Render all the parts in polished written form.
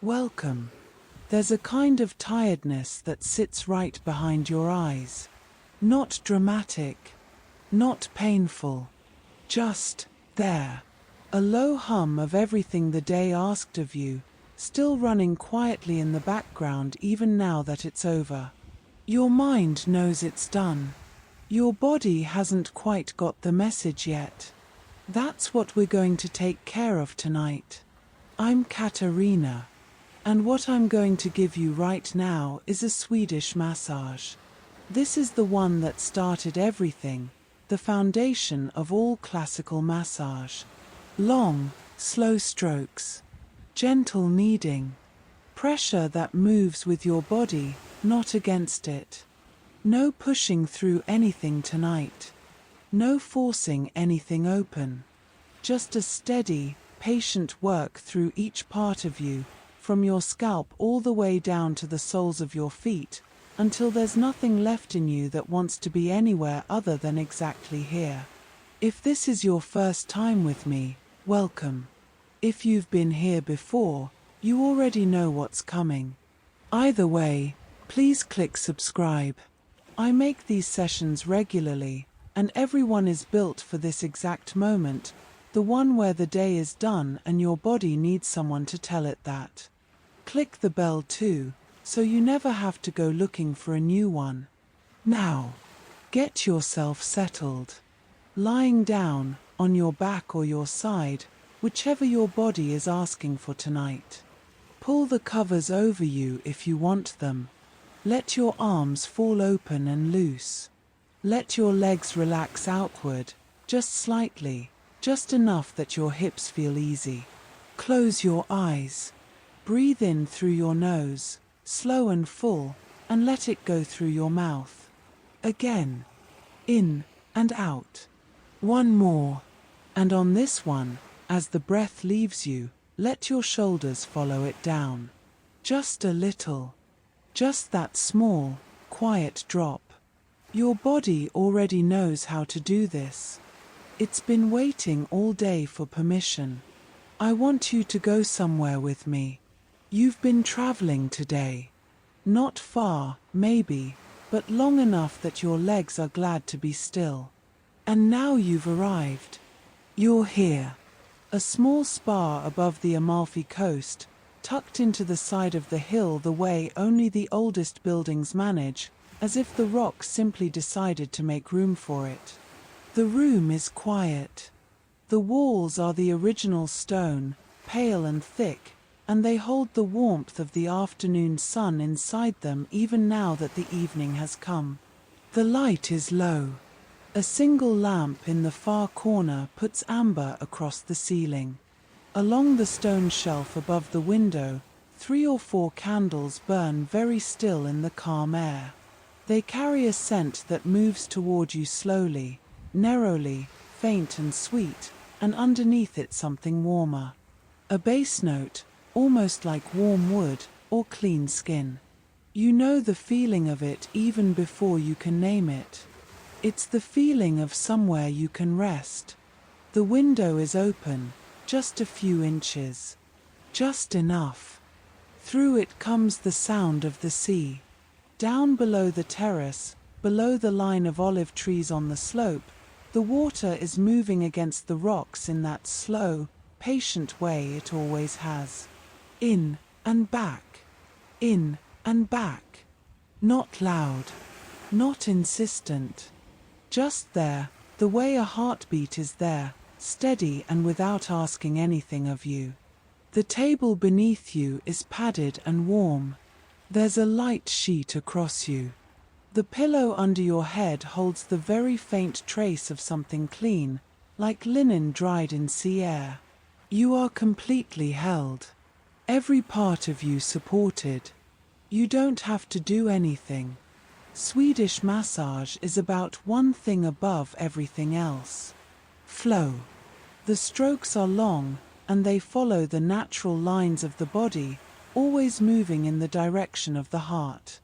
Welcome. There's a kind of tiredness that sits right behind your eyes. Not dramatic, not painful, just there. A low hum of everything the day asked of you, still running quietly in the background even now that it's over. Your mind knows it's done. Your body hasn't quite got the message yet. That's what we're going to take care of tonight. I'm Catarina, and what I'm going to give you right now is a Swedish massage. This is the one that started everything, the foundation of all classical massage. Long, slow strokes, gentle kneading, pressure that moves with your body, not against it. No pushing through anything tonight. No forcing anything open. Just a steady, patient work through each part of you, from your scalp all the way down to the soles of your feet, until there's nothing left in you that wants to be anywhere other than exactly here. If this is your first time with me, welcome. If you've been here before, you already know what's coming. Either way, please click subscribe. I make these sessions regularly, and everyone is built for this exact moment, the one where the day is done and your body needs someone to tell it that. Click the bell too, so you never have to go looking for a new one. Now, get yourself settled. Lying down, on your back or your side, whichever your body is asking for tonight. Pull the covers over you if you want them. Let your arms fall open and loose. Let your legs relax outward, just slightly, just enough that your hips feel easy. Close your eyes. Breathe in through your nose, slow and full, and let it go through your mouth. Again. In and out. One more. And on this one, as the breath leaves you, let your shoulders follow it down. Just a little. Just that small, quiet drop. Your body already knows how to do this. It's been waiting all day for permission. I want you to go somewhere with me. You've been traveling today. Not far, maybe, but long enough that your legs are glad to be still. And now you've arrived. You're here. A small spa above the Amalfi Coast, tucked into the side of the hill the way only the oldest buildings manage, as if the rock simply decided to make room for it. The room is quiet. The walls are the original stone, pale and thick, and they hold the warmth of the afternoon sun inside them even now that the evening has come. The light is low. A single lamp in the far corner puts amber across the ceiling. Along the stone shelf above the window, 3 or 4 candles burn very still in the calm air. They carry a scent that moves toward you slowly, narrowly, faint and sweet, and underneath it something warmer. A bass note, almost like warm wood or clean skin. You know the feeling of it even before you can name it. It's the feeling of somewhere you can rest. The window is open, just a few inches. Just enough. Through it comes the sound of the sea. Down below the terrace, below the line of olive trees on the slope, the water is moving against the rocks in that slow, patient way it always has. In and back. In and back. Not loud. Not insistent. Just there, the way a heartbeat is there, steady and without asking anything of you. The table beneath you is padded and warm. There's a light sheet across you. The pillow under your head holds the very faint trace of something clean, like linen dried in sea air. You are completely held. Every part of you supported. You don't have to do anything. Swedish massage is about one thing above everything else. Flow. The strokes are long, and they follow the natural lines of the body, always moving in the direction of the heart.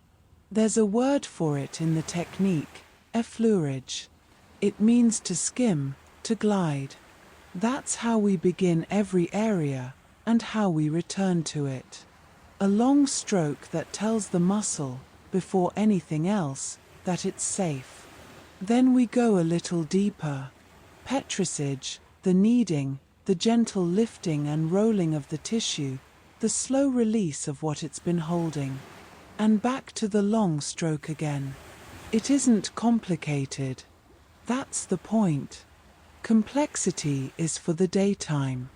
There's a word for it in the technique, Effleurage. It means to skim, to glide. That's how we begin every area, and how we return to it. A long stroke that tells the muscle, before anything else, that it's safe. Then we go a little deeper. Petrissage, the kneading, the gentle lifting and rolling of the tissue, the slow release of what it's been holding. And back to the long stroke again. It isn't complicated. That's the point. Complexity is for the daytime.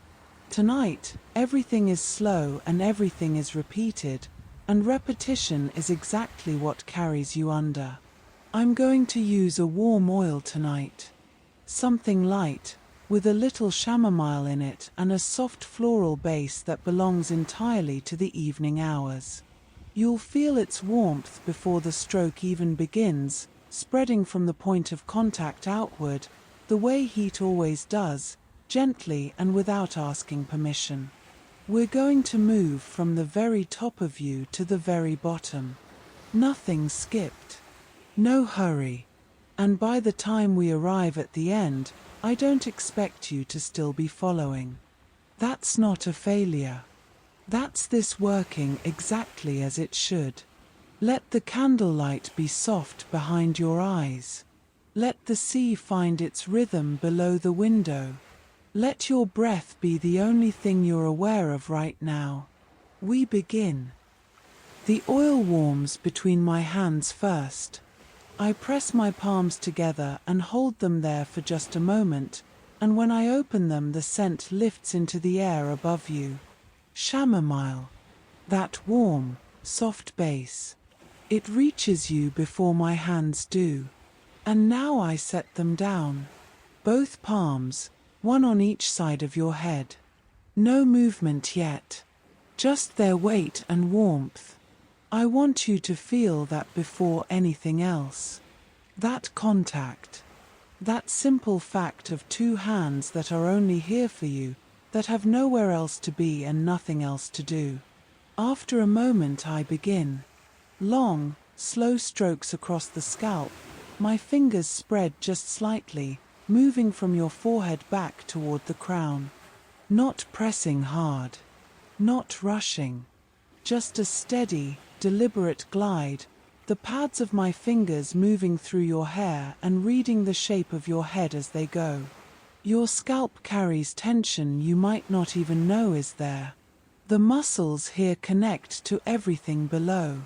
Tonight, everything is slow and everything is repeated, and repetition is exactly what carries you under. I'm going to use a warm oil tonight. Something light, with a little chamomile in it and a soft floral base that belongs entirely to the evening hours. You'll feel its warmth before the stroke even begins, spreading from the point of contact outward, the way heat always does, gently and without asking permission. We're going to move from the very top of you to the very bottom. Nothing skipped. No hurry. And by the time we arrive at the end, I don't expect you to still be following. That's not a failure. That's this working exactly as it should. Let the candlelight be soft behind your eyes. Let the sea find its rhythm below the window. Let your breath be the only thing you're aware of right now. We begin. The oil warms between my hands first. I press my palms together and hold them there for just a moment, and when I open them the scent lifts into the air above you. Chamomile. That warm, soft base. It reaches you before my hands do. And now I set them down. Both palms, one on each side of your head. No movement yet. Just their weight and warmth. I want you to feel that before anything else. That contact. That simple fact of two hands that are only here for you, that have nowhere else to be and nothing else to do. After a moment I begin. Long, slow strokes across the scalp, my fingers spread just slightly, moving from your forehead back toward the crown. Not pressing hard. Not rushing. Just a steady, deliberate glide, the pads of my fingers moving through your hair and reading the shape of your head as they go. Your scalp carries tension you might not even know is there. The muscles here connect to everything below.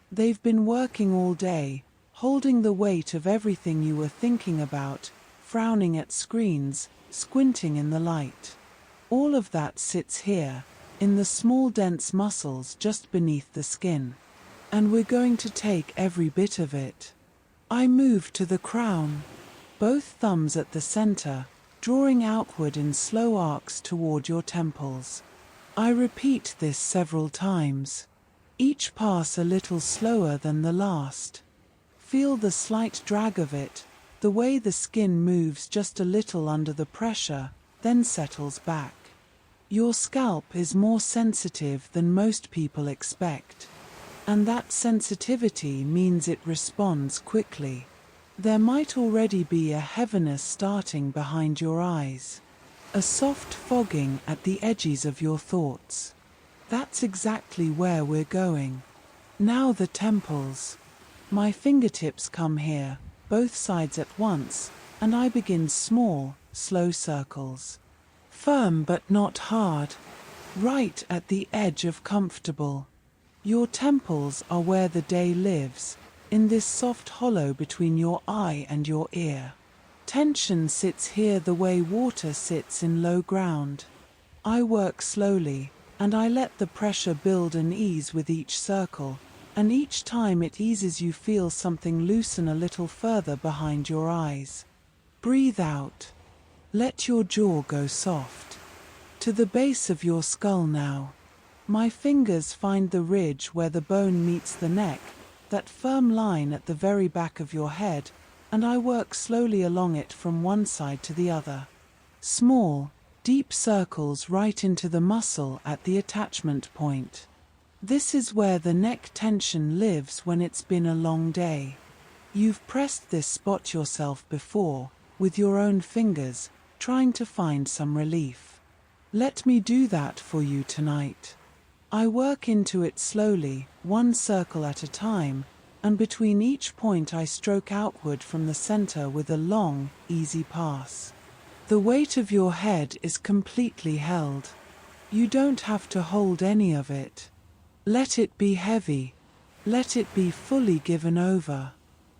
They've been working all day, holding the weight of everything you were thinking about, frowning at screens, squinting in the light. All of that sits here, in the small dense muscles just beneath the skin. And we're going to take every bit of it. I move to the crown, both thumbs at the center, drawing outward in slow arcs toward your temples. I repeat this several times, each pass a little slower than the last. Feel the slight drag of it, the way the skin moves just a little under the pressure, then settles back. Your scalp is more sensitive than most people expect. And that sensitivity means it responds quickly. There might already be a heaviness starting behind your eyes. A soft fogging at the edges of your thoughts. That's exactly where we're going. Now the temples. My fingertips come here, both sides at once, and I begin small, slow circles. Firm but not hard. Right at the edge of comfortable. Your temples are where the day lives, in this soft hollow between your eye and your ear. Tension sits here the way water sits in low ground. I work slowly, and I let the pressure build and ease with each circle, and each time it eases you feel something loosen a little further behind your eyes. Breathe out. Let your jaw go soft. To the base of your skull now. My fingers find the ridge where the bone meets the neck, that firm line at the very back of your head, and I work slowly along it from one side to the other. Small, deep circles right into the muscle at the attachment point. This is where the neck tension lives when it's been a long day. You've pressed this spot yourself before, with your own fingers, trying to find some relief. Let me do that for you tonight. I work into it slowly, one circle at a time, and between each point I stroke outward from the center with a long, easy pass. The weight of your head is completely held. You don't have to hold any of it. Let it be heavy. Let it be fully given over.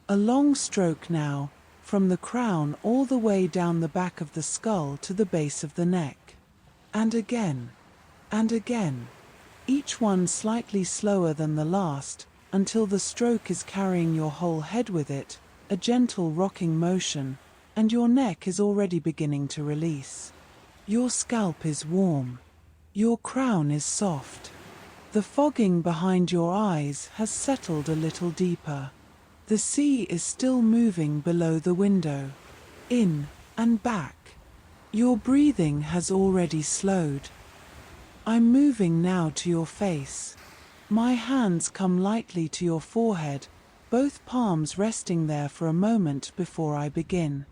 A long stroke now, from the crown all the way down the back of the skull to the base of the neck. And again. And again. Each one slightly slower than the last, until the stroke is carrying your whole head with it, a gentle rocking motion, and your neck is already beginning to release. Your scalp is warm. Your crown is soft. The fogging behind your eyes has settled a little deeper. The sea is still moving below the window, in and back. Your breathing has already slowed. I'm moving now to your face. My hands come lightly to your forehead, both palms resting there for a moment before I begin.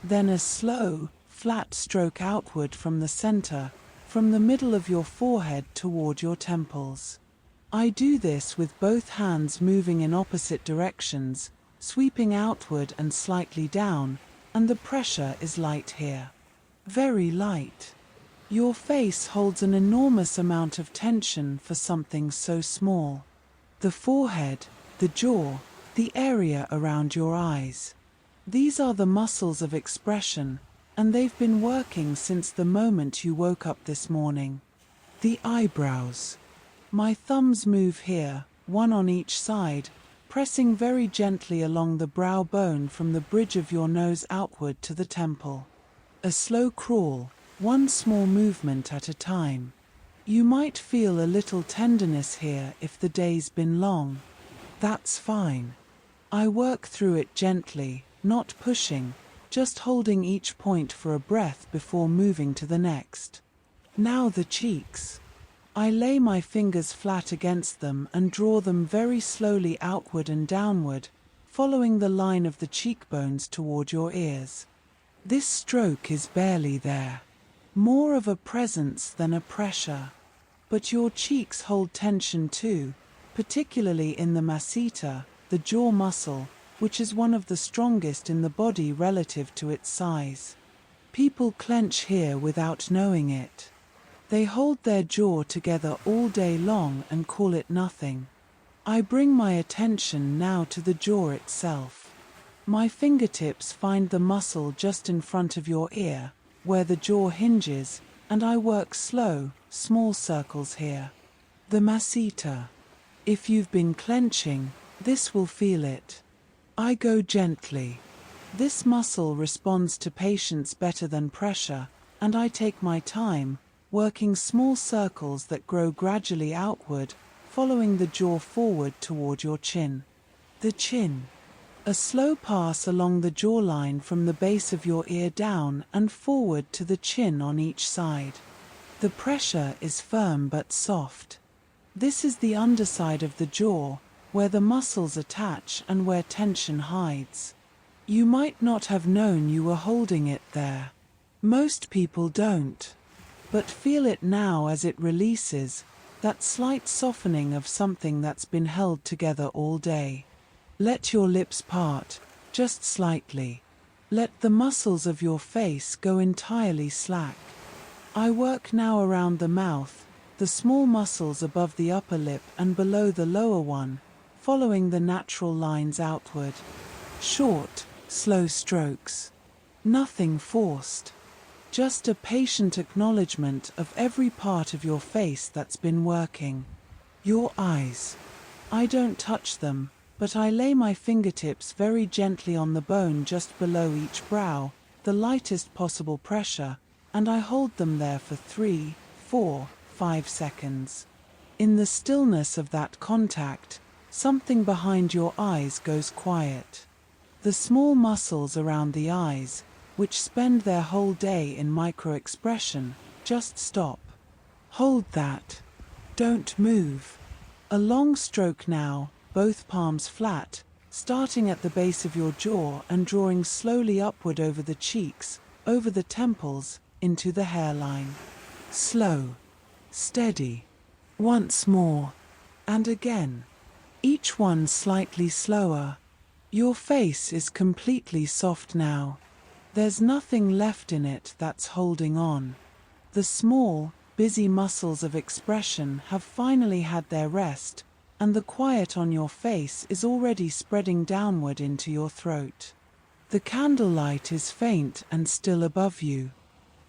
Then a slow, flat stroke outward from the center, from the middle of your forehead toward your temples. I do this with both hands moving in opposite directions, sweeping outward and slightly down, and the pressure is light here. Very light. Your face holds an enormous amount of tension for something so small. The forehead, the jaw, the area around your eyes. These are the muscles of expression, and they've been working since the moment you woke up this morning. The eyebrows. My thumbs move here, one on each side, pressing very gently along the brow bone from the bridge of your nose outward to the temple. A slow crawl, one small movement at a time. You might feel a little tenderness here if the day's been long. That's fine. I work through it gently, not pushing, just holding each point for a breath before moving to the next. Now the cheeks. I lay my fingers flat against them and draw them very slowly outward and downward, following the line of the cheekbones toward your ears. This stroke is barely there. More of a presence than a pressure. But your cheeks hold tension too, particularly in the masseter, the jaw muscle, which is one of the strongest in the body relative to its size. People clench here without knowing it. They hold their jaw together all day long and call it nothing. I bring my attention now to the jaw itself. My fingertips find the muscle just in front of your ear, where the jaw hinges, and I work slow, small circles here. The masseter. If you've been clenching, this will feel it. I go gently. This muscle responds to patience better than pressure, and I take my time, working small circles that grow gradually outward, following the jaw forward toward your chin. The chin. A slow pass along the jawline from the base of your ear down and forward to the chin on each side. The pressure is firm but soft. This is the underside of the jaw, where the muscles attach and where tension hides. You might not have known you were holding it there. Most people don't. But feel it now as it releases, that slight softening of something that's been held together all day. Let your lips part, just slightly. Let the muscles of your face go entirely slack. I work now around the mouth, the small muscles above the upper lip and below the lower one, following the natural lines outward. Short, slow strokes. Nothing forced. Just a patient acknowledgement of every part of your face that's been working. Your eyes. I don't touch them, but I lay my fingertips very gently on the bone just below each brow, the lightest possible pressure, and I hold them there for 3, 4, 5 seconds. In the stillness of that contact, something behind your eyes goes quiet. The small muscles around the eyes, which spend their whole day in micro-expression, just stop. Hold that. Don't move. A long stroke now, both palms flat, starting at the base of your jaw and drawing slowly upward over the cheeks, over the temples, into the hairline. Slow. Steady. Once more. And again. Each one slightly slower. Your face is completely soft now. There's nothing left in it that's holding on. The small, busy muscles of expression have finally had their rest, and the quiet on your face is already spreading downward into your throat. The candlelight is faint and still above you.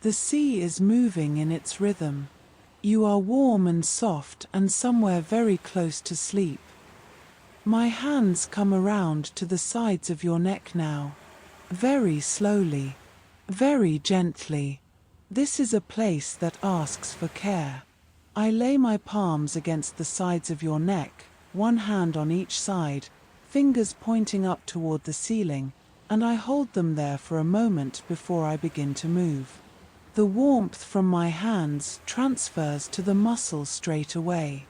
The sea is moving in its rhythm. You are warm and soft and somewhere very close to sleep. My hands come around to the sides of your neck now. Very slowly. Very gently. This is a place that asks for care. I lay my palms against the sides of your neck, one hand on each side, fingers pointing up toward the ceiling, and I hold them there for a moment before I begin to move. The warmth from my hands transfers to the muscles straight away.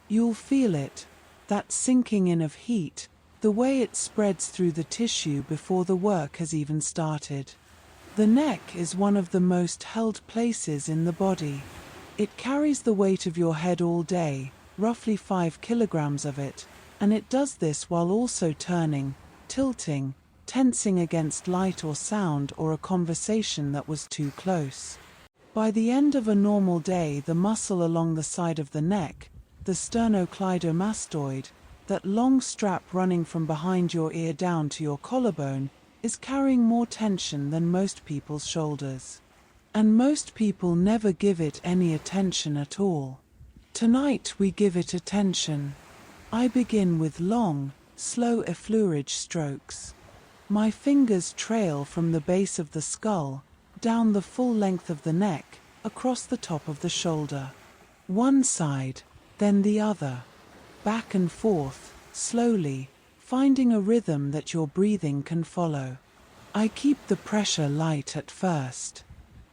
You'll feel it, that sinking in of heat, the way it spreads through the tissue before the work has even started. The neck is one of the most held places in the body. It carries the weight of your head all day, roughly 5 kilograms of it, and it does this while also turning, tilting, tensing against light or sound or a conversation that was too close. By the end of a normal day, the muscle along the side of the neck, the sternocleidomastoid, that long strap running from behind your ear down to your collarbone, is carrying more tension than most people's shoulders. And most people never give it any attention at all. Tonight we give it attention. I begin with long, slow effleurage strokes. My fingers trail from the base of the skull, down the full length of the neck, across the top of the shoulder. One side, then the other. Back and forth, slowly, finding a rhythm that your breathing can follow. I keep the pressure light at first.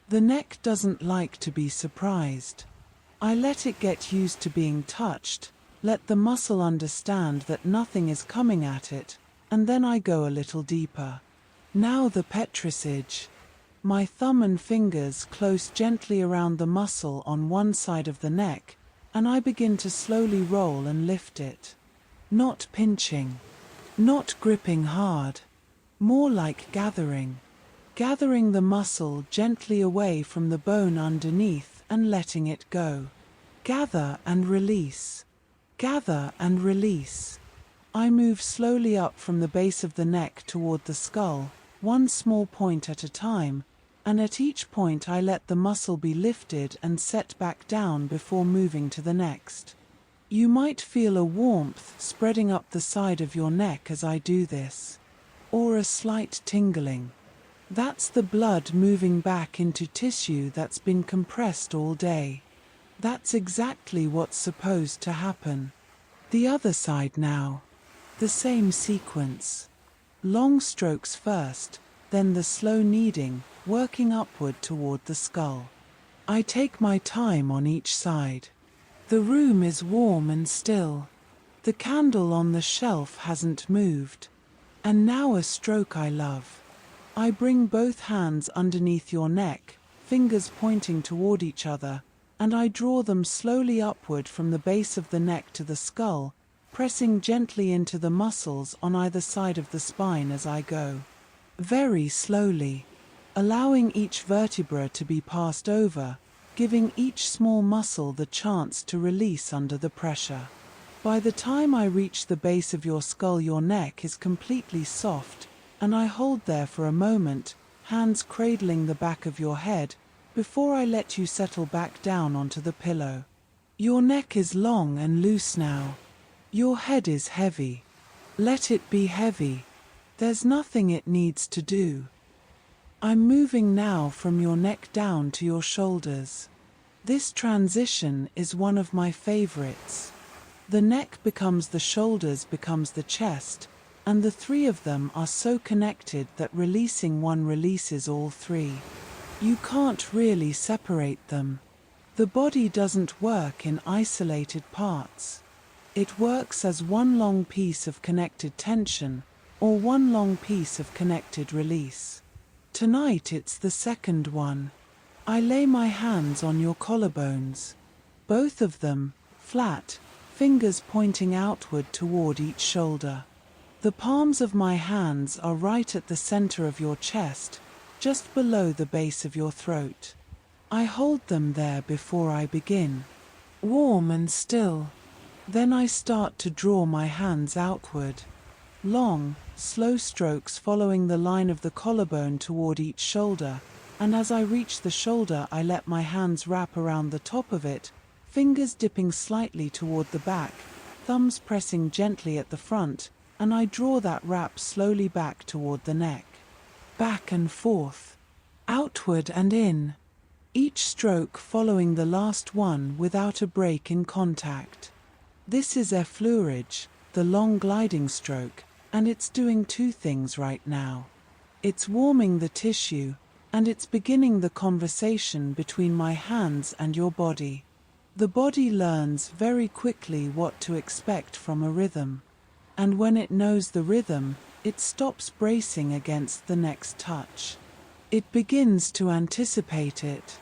The neck doesn't like to be surprised. I let it get used to being touched, let the muscle understand that nothing is coming at it, and then I go a little deeper. Now the Petrissage. My thumb and fingers close gently around the muscle on one side of the neck, and I begin to slowly roll and lift it. Not pinching. Not gripping hard. More like gathering. Gathering the muscle gently away from the bone underneath and letting it go. Gather and release. Gather and release. I move slowly up from the base of the neck toward the skull, one small point at a time, and at each point I let the muscle be lifted and set back down before moving to the next. You might feel a warmth spreading up the side of your neck as I do this, or a slight tingling. That's the blood moving back into tissue that's been compressed all day. That's exactly what's supposed to happen. The other side now. The same sequence. Long strokes first, then the slow kneading, working upward toward the skull. I take my time on each side. The room is warm and still. The candle on the shelf hasn't moved. And now a stroke I love. I bring both hands underneath your neck, fingers pointing toward each other, and I draw them slowly upward from the base of the neck to the skull, pressing gently into the muscles on either side of the spine as I go. Very slowly, allowing each vertebra to be passed over, giving each small muscle the chance to release under the pressure. By the time I reach the base of your skull, your neck is completely soft, and I hold there for a moment, hands cradling the back of your head, before I let you settle back down onto the pillow. Your neck is long and loose now. Your head is heavy. Let it be heavy. There's nothing it needs to do. I'm moving now from your neck down to your shoulders. This transition is one of my favorites. The neck becomes the shoulders becomes the chest, and the three of them are so connected that releasing one releases all three. You can't really separate them. The body doesn't work in isolated parts. It works as one long piece of connected tension, or one long piece of connected release. Tonight it's the second one. I lay my hands on your collarbones. Both of them, flat, fingers pointing outward toward each shoulder. The palms of my hands are right at the center of your chest, just below the base of your throat. I hold them there before I begin, warm and still. Then I start to draw my hands outward. Long, slow strokes following the line of the collarbone toward each shoulder, and as I reach the shoulder I let my hands wrap around the top of it, fingers dipping slightly toward the back, thumbs pressing gently at the front, and I draw that wrap slowly back toward the neck. Back and forth, outward and in, each stroke following the last one without a break in contact. This is Effleurage, the long gliding stroke, and it's doing two things right now. It's warming the tissue, and it's beginning the conversation between my hands and your body. The body learns very quickly what to expect from a rhythm. And when it knows the rhythm, it stops bracing against the next touch. It begins to anticipate it.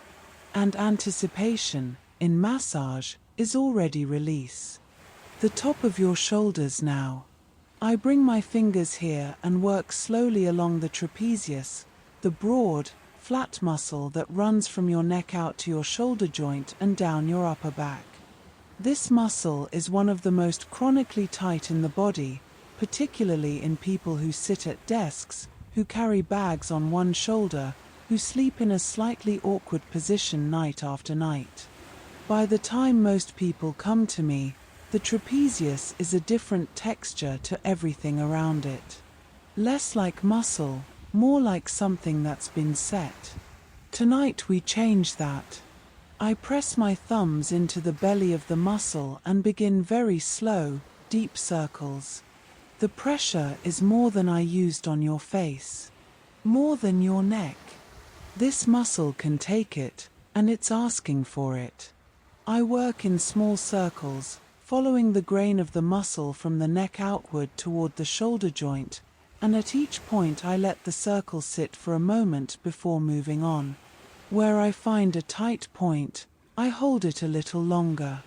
And anticipation, in massage, is already release. The top of your shoulders now. I bring my fingers here and work slowly along the trapezius, the broad, flat muscle that runs from your neck out to your shoulder joint and down your upper back. This muscle is one of the most chronically tight in the body, particularly in people who sit at desks, who carry bags on one shoulder, who sleep in a slightly awkward position night after night. By the time most people come to me, the trapezius is a different texture to everything around it. Less like muscle, more like something that's been set. Tonight we change that. I press my thumbs into the belly of the muscle and begin very slow, deep circles. The pressure is more than I used on your face. More than your neck. This muscle can take it, and it's asking for it. I work in small circles, following the grain of the muscle from the neck outward toward the shoulder joint, and at each point I let the circle sit for a moment before moving on. Where I find a tight point, I hold it a little longer.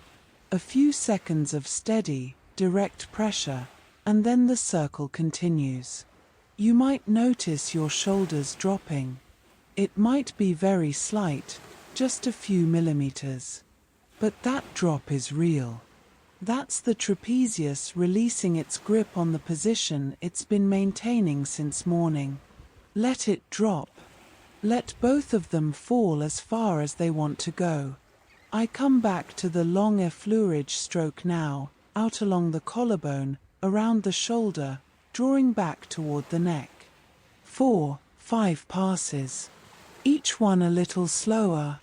A few seconds of steady, direct pressure, and then the circle continues. You might notice your shoulders dropping. It might be very slight, just a few millimeters. But that drop is real. That's the trapezius releasing its grip on the position it's been maintaining since morning. Let it drop. Let both of them fall as far as they want to go. I come back to the long effleurage stroke now, out along the collarbone, around the shoulder, drawing back toward the neck. 4, 5 passes. Each one a little slower.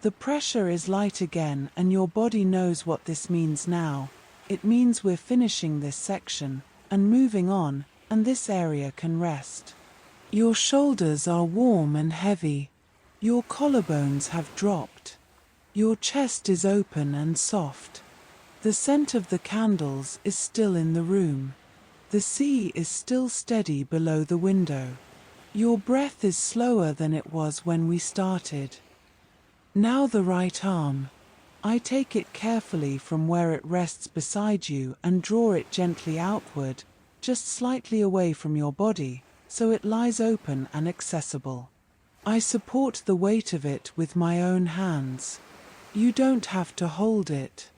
The pressure is light again and your body knows what this means now. It means we're finishing this section and moving on, and this area can rest. Your shoulders are warm and heavy. Your collarbones have dropped. Your chest is open and soft. The scent of the candles is still in the room. The sea is still steady below the window. Your breath is slower than it was when we started. Now the right arm. I take it carefully from where it rests beside you and draw it gently outward, just slightly away from your body, so it lies open and accessible. I support the weight of it with my own hands. You don't have to hold it.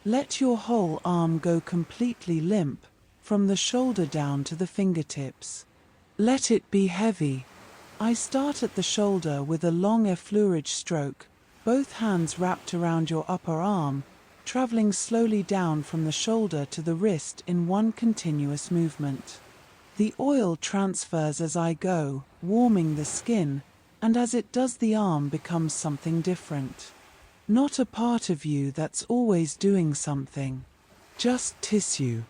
Let your whole arm go completely limp, from the shoulder down to the fingertips. Let it be heavy. I start at the shoulder with a long effleurage stroke, both hands wrapped around your upper arm, traveling slowly down from the shoulder to the wrist in one continuous movement. The oil transfers as I go, warming the skin, and as it does the arm becomes something different. Not a part of you that's always doing something. Just tissue.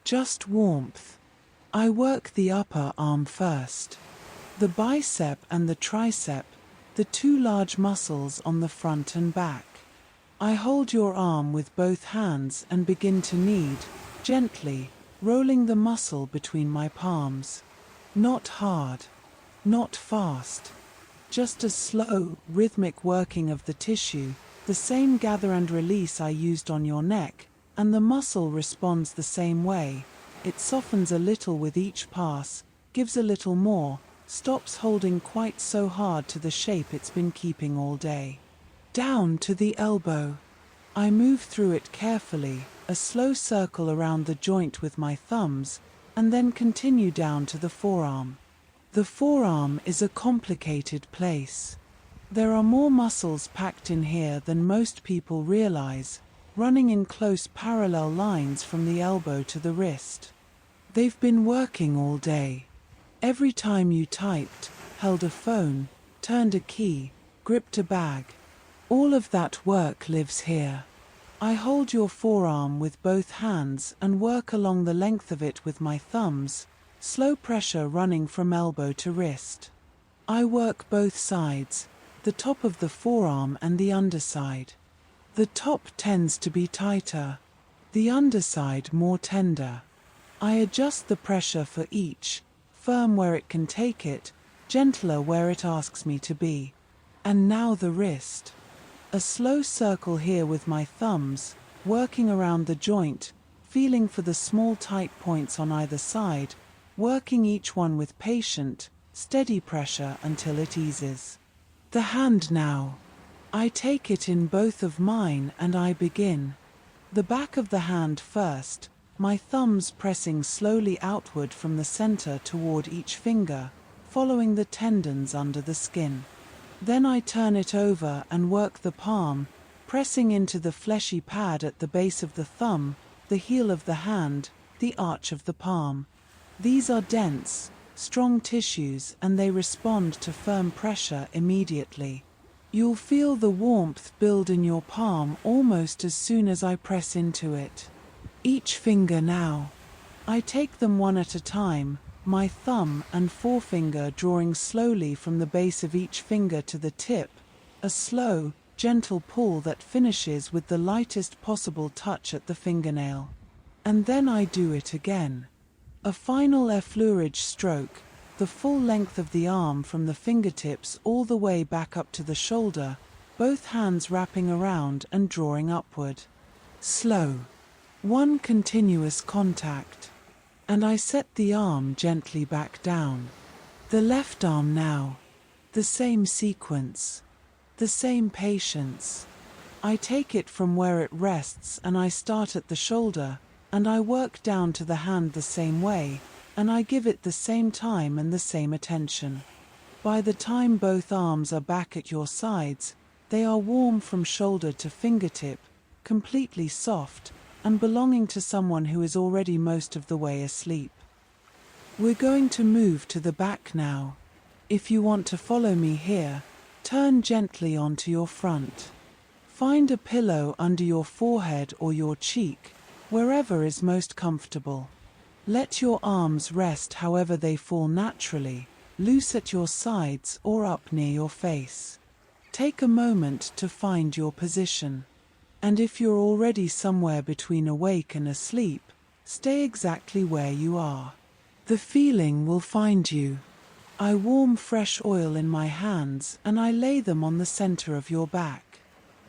Just warmth. I work the upper arm first. The bicep and the tricep, the two large muscles on the front and back. I hold your arm with both hands and begin to knead, gently, rolling the muscle between my palms. Not hard. Not fast. Just a slow, rhythmic working of the tissue, the same gather and release I used on your neck, and the muscle responds the same way. It softens a little with each pass, gives a little more, stops holding quite so hard to the shape it's been keeping all day. Down to the elbow. I move through it carefully, a slow circle around the joint with my thumbs, and then continue down to the forearm. The forearm is a complicated place. There are more muscles packed in here than most people realize, running in close parallel lines from the elbow to the wrist. They've been working all day. Every time you typed, held a phone, turned a key, gripped a bag, all of that work lives here. I hold your forearm with both hands and work along the length of it with my thumbs, slow pressure running from elbow to wrist. I work both sides, the top of the forearm and the underside. The top tends to be tighter, the underside more tender. I adjust the pressure for each, firm where it can take it, gentler where it asks me to be. And now the wrist. A slow circle here with my thumbs, working around the joint, feeling for the small tight points on either side, working each one with patient, steady pressure until it eases. The hand now. I take it in both of mine and I begin. The back of the hand first, my thumbs pressing slowly outward from the center toward each finger, following the tendons under the skin. Then I turn it over and work the palm, pressing into the fleshy pad at the base of the thumb, the heel of the hand, the arch of the palm. These are dense, strong tissues and they respond to firm pressure immediately. You'll feel the warmth build in your palm almost as soon as I press into it. Each finger now. I take them one at a time, my thumb and forefinger drawing slowly from the base of each finger to the tip, a slow, gentle pull that finishes with the lightest possible touch at the fingernail. And then I do it again. A final effleurage stroke, the full length of the arm from the fingertips all the way back up to the shoulder, both hands wrapping around and drawing upward. Slow. One continuous contact. And I set the arm gently back down. The left arm now. The same sequence. The same patience. I take it from where it rests and I start at the shoulder, and I work down to the hand the same way, and I give it the same time and the same attention. By the time both arms are back at your sides, they are warm from shoulder to fingertip, completely soft, and belonging to someone who is already most of the way asleep. We're going to move to the back now. If you want to follow me here, turn gently onto your front. Find a pillow under your forehead or your cheek, wherever is most comfortable. Let your arms rest however they fall naturally, loose at your sides or up near your face. Take a moment to find your position. And if you're already somewhere between awake and asleep, stay exactly where you are. The feeling will find you. I warm fresh oil in my hands and I lay them on the center of your back.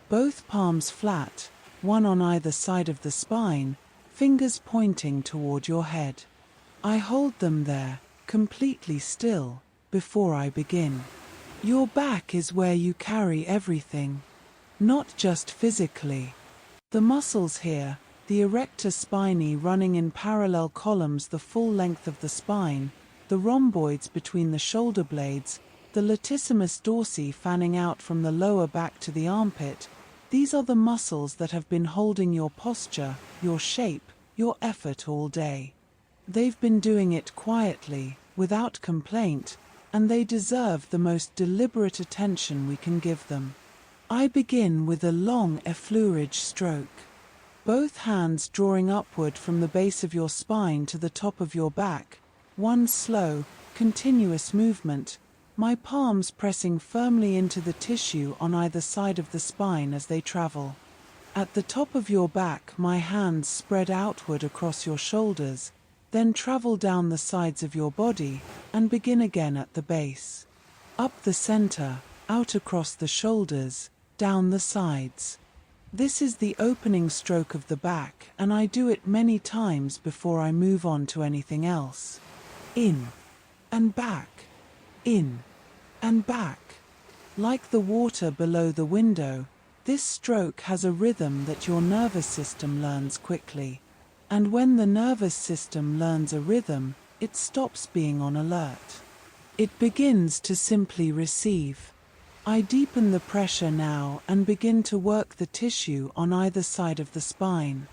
Both palms flat, one on either side of the spine, fingers pointing toward your head. I hold them there, completely still, before I begin. Your back is where you carry everything. Not just physically. The muscles here, the Erector Spinae running in parallel columns the full length of the spine, the rhomboids between the shoulder blades, the latissimus dorsi fanning out from the lower back to the armpit, these are the muscles that have been holding your posture, your shape, your effort all day. They've been doing it quietly, without complaint, and they deserve the most deliberate attention we can give them. I begin with a long effleurage stroke. Both hands drawing upward from the base of your spine to the top of your back, one slow, continuous movement, my palms pressing firmly into the tissue on either side of the spine as they travel. At the top of your back, my hands spread outward across your shoulders, then travel down the sides of your body and begin again at the base. Up the center, out across the shoulders, down the sides. This is the opening stroke of the back, and I do it many times before I move on to anything else. In and back, in and back. Like the water below the window, this stroke has a rhythm that your nervous system learns quickly. And when the nervous system learns a rhythm, it stops being on alert. It begins to simply receive. I deepen the pressure now and begin to work the tissue on either side of the spine.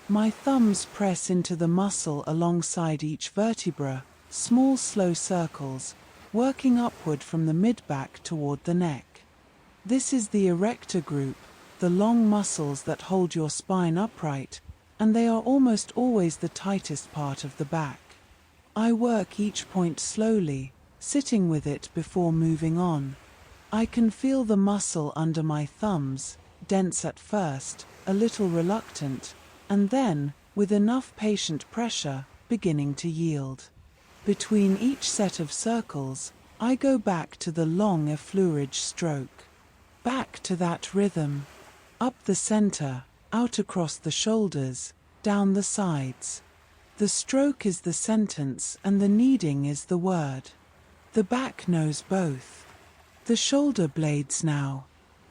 My thumbs press into the muscle alongside each vertebra, small slow circles, working upward from the mid-back toward the neck. This is the Erector group, the long muscles that hold your spine upright, and they are almost always the tightest part of the back. I work each point slowly, sitting with it before moving on. I can feel the muscle under my thumbs, dense at first, a little reluctant, and then, with enough patient pressure, beginning to yield. Between each set of circles, I go back to the long effleurage stroke. Back to that rhythm. Up the center, out across the shoulders, down the sides. The stroke is the sentence and the kneading is the word. The back knows both. The shoulder blades now.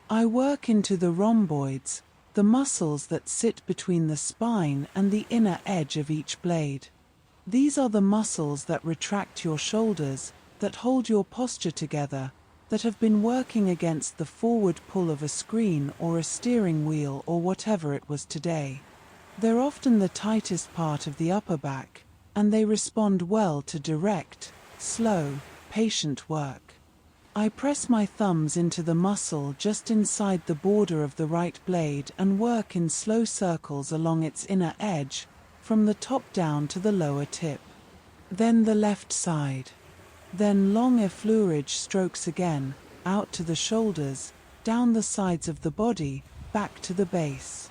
I work into the rhomboids, the muscles that sit between the spine and the inner edge of each blade. These are the muscles that retract your shoulders, that hold your posture together, that have been working against the forward pull of a screen or a steering wheel or whatever it was today. They're often the tightest part of the upper back, and they respond well to direct, slow, patient work. I press my thumbs into the muscle just inside the border of the right blade and work in slow circles along its inner edge, from the top down to the lower tip. Then the left side. Then long effleurage strokes again, out to the shoulders, down the sides of the body, back to the base.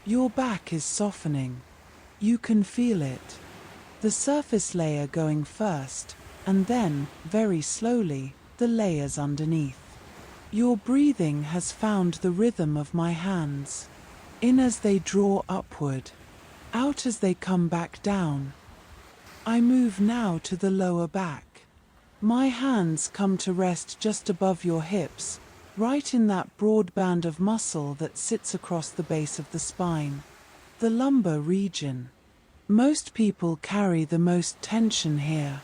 Your back is softening. You can feel it. The surface layer going first, and then, very slowly, the layers underneath. Your breathing has found the rhythm of my hands. In as they draw upward, out as they come back down. I move now to the lower back. My hands come to rest just above your hips, right in that broad band of muscle that sits across the base of the spine. The lumbar region. Most people carry the most tension here.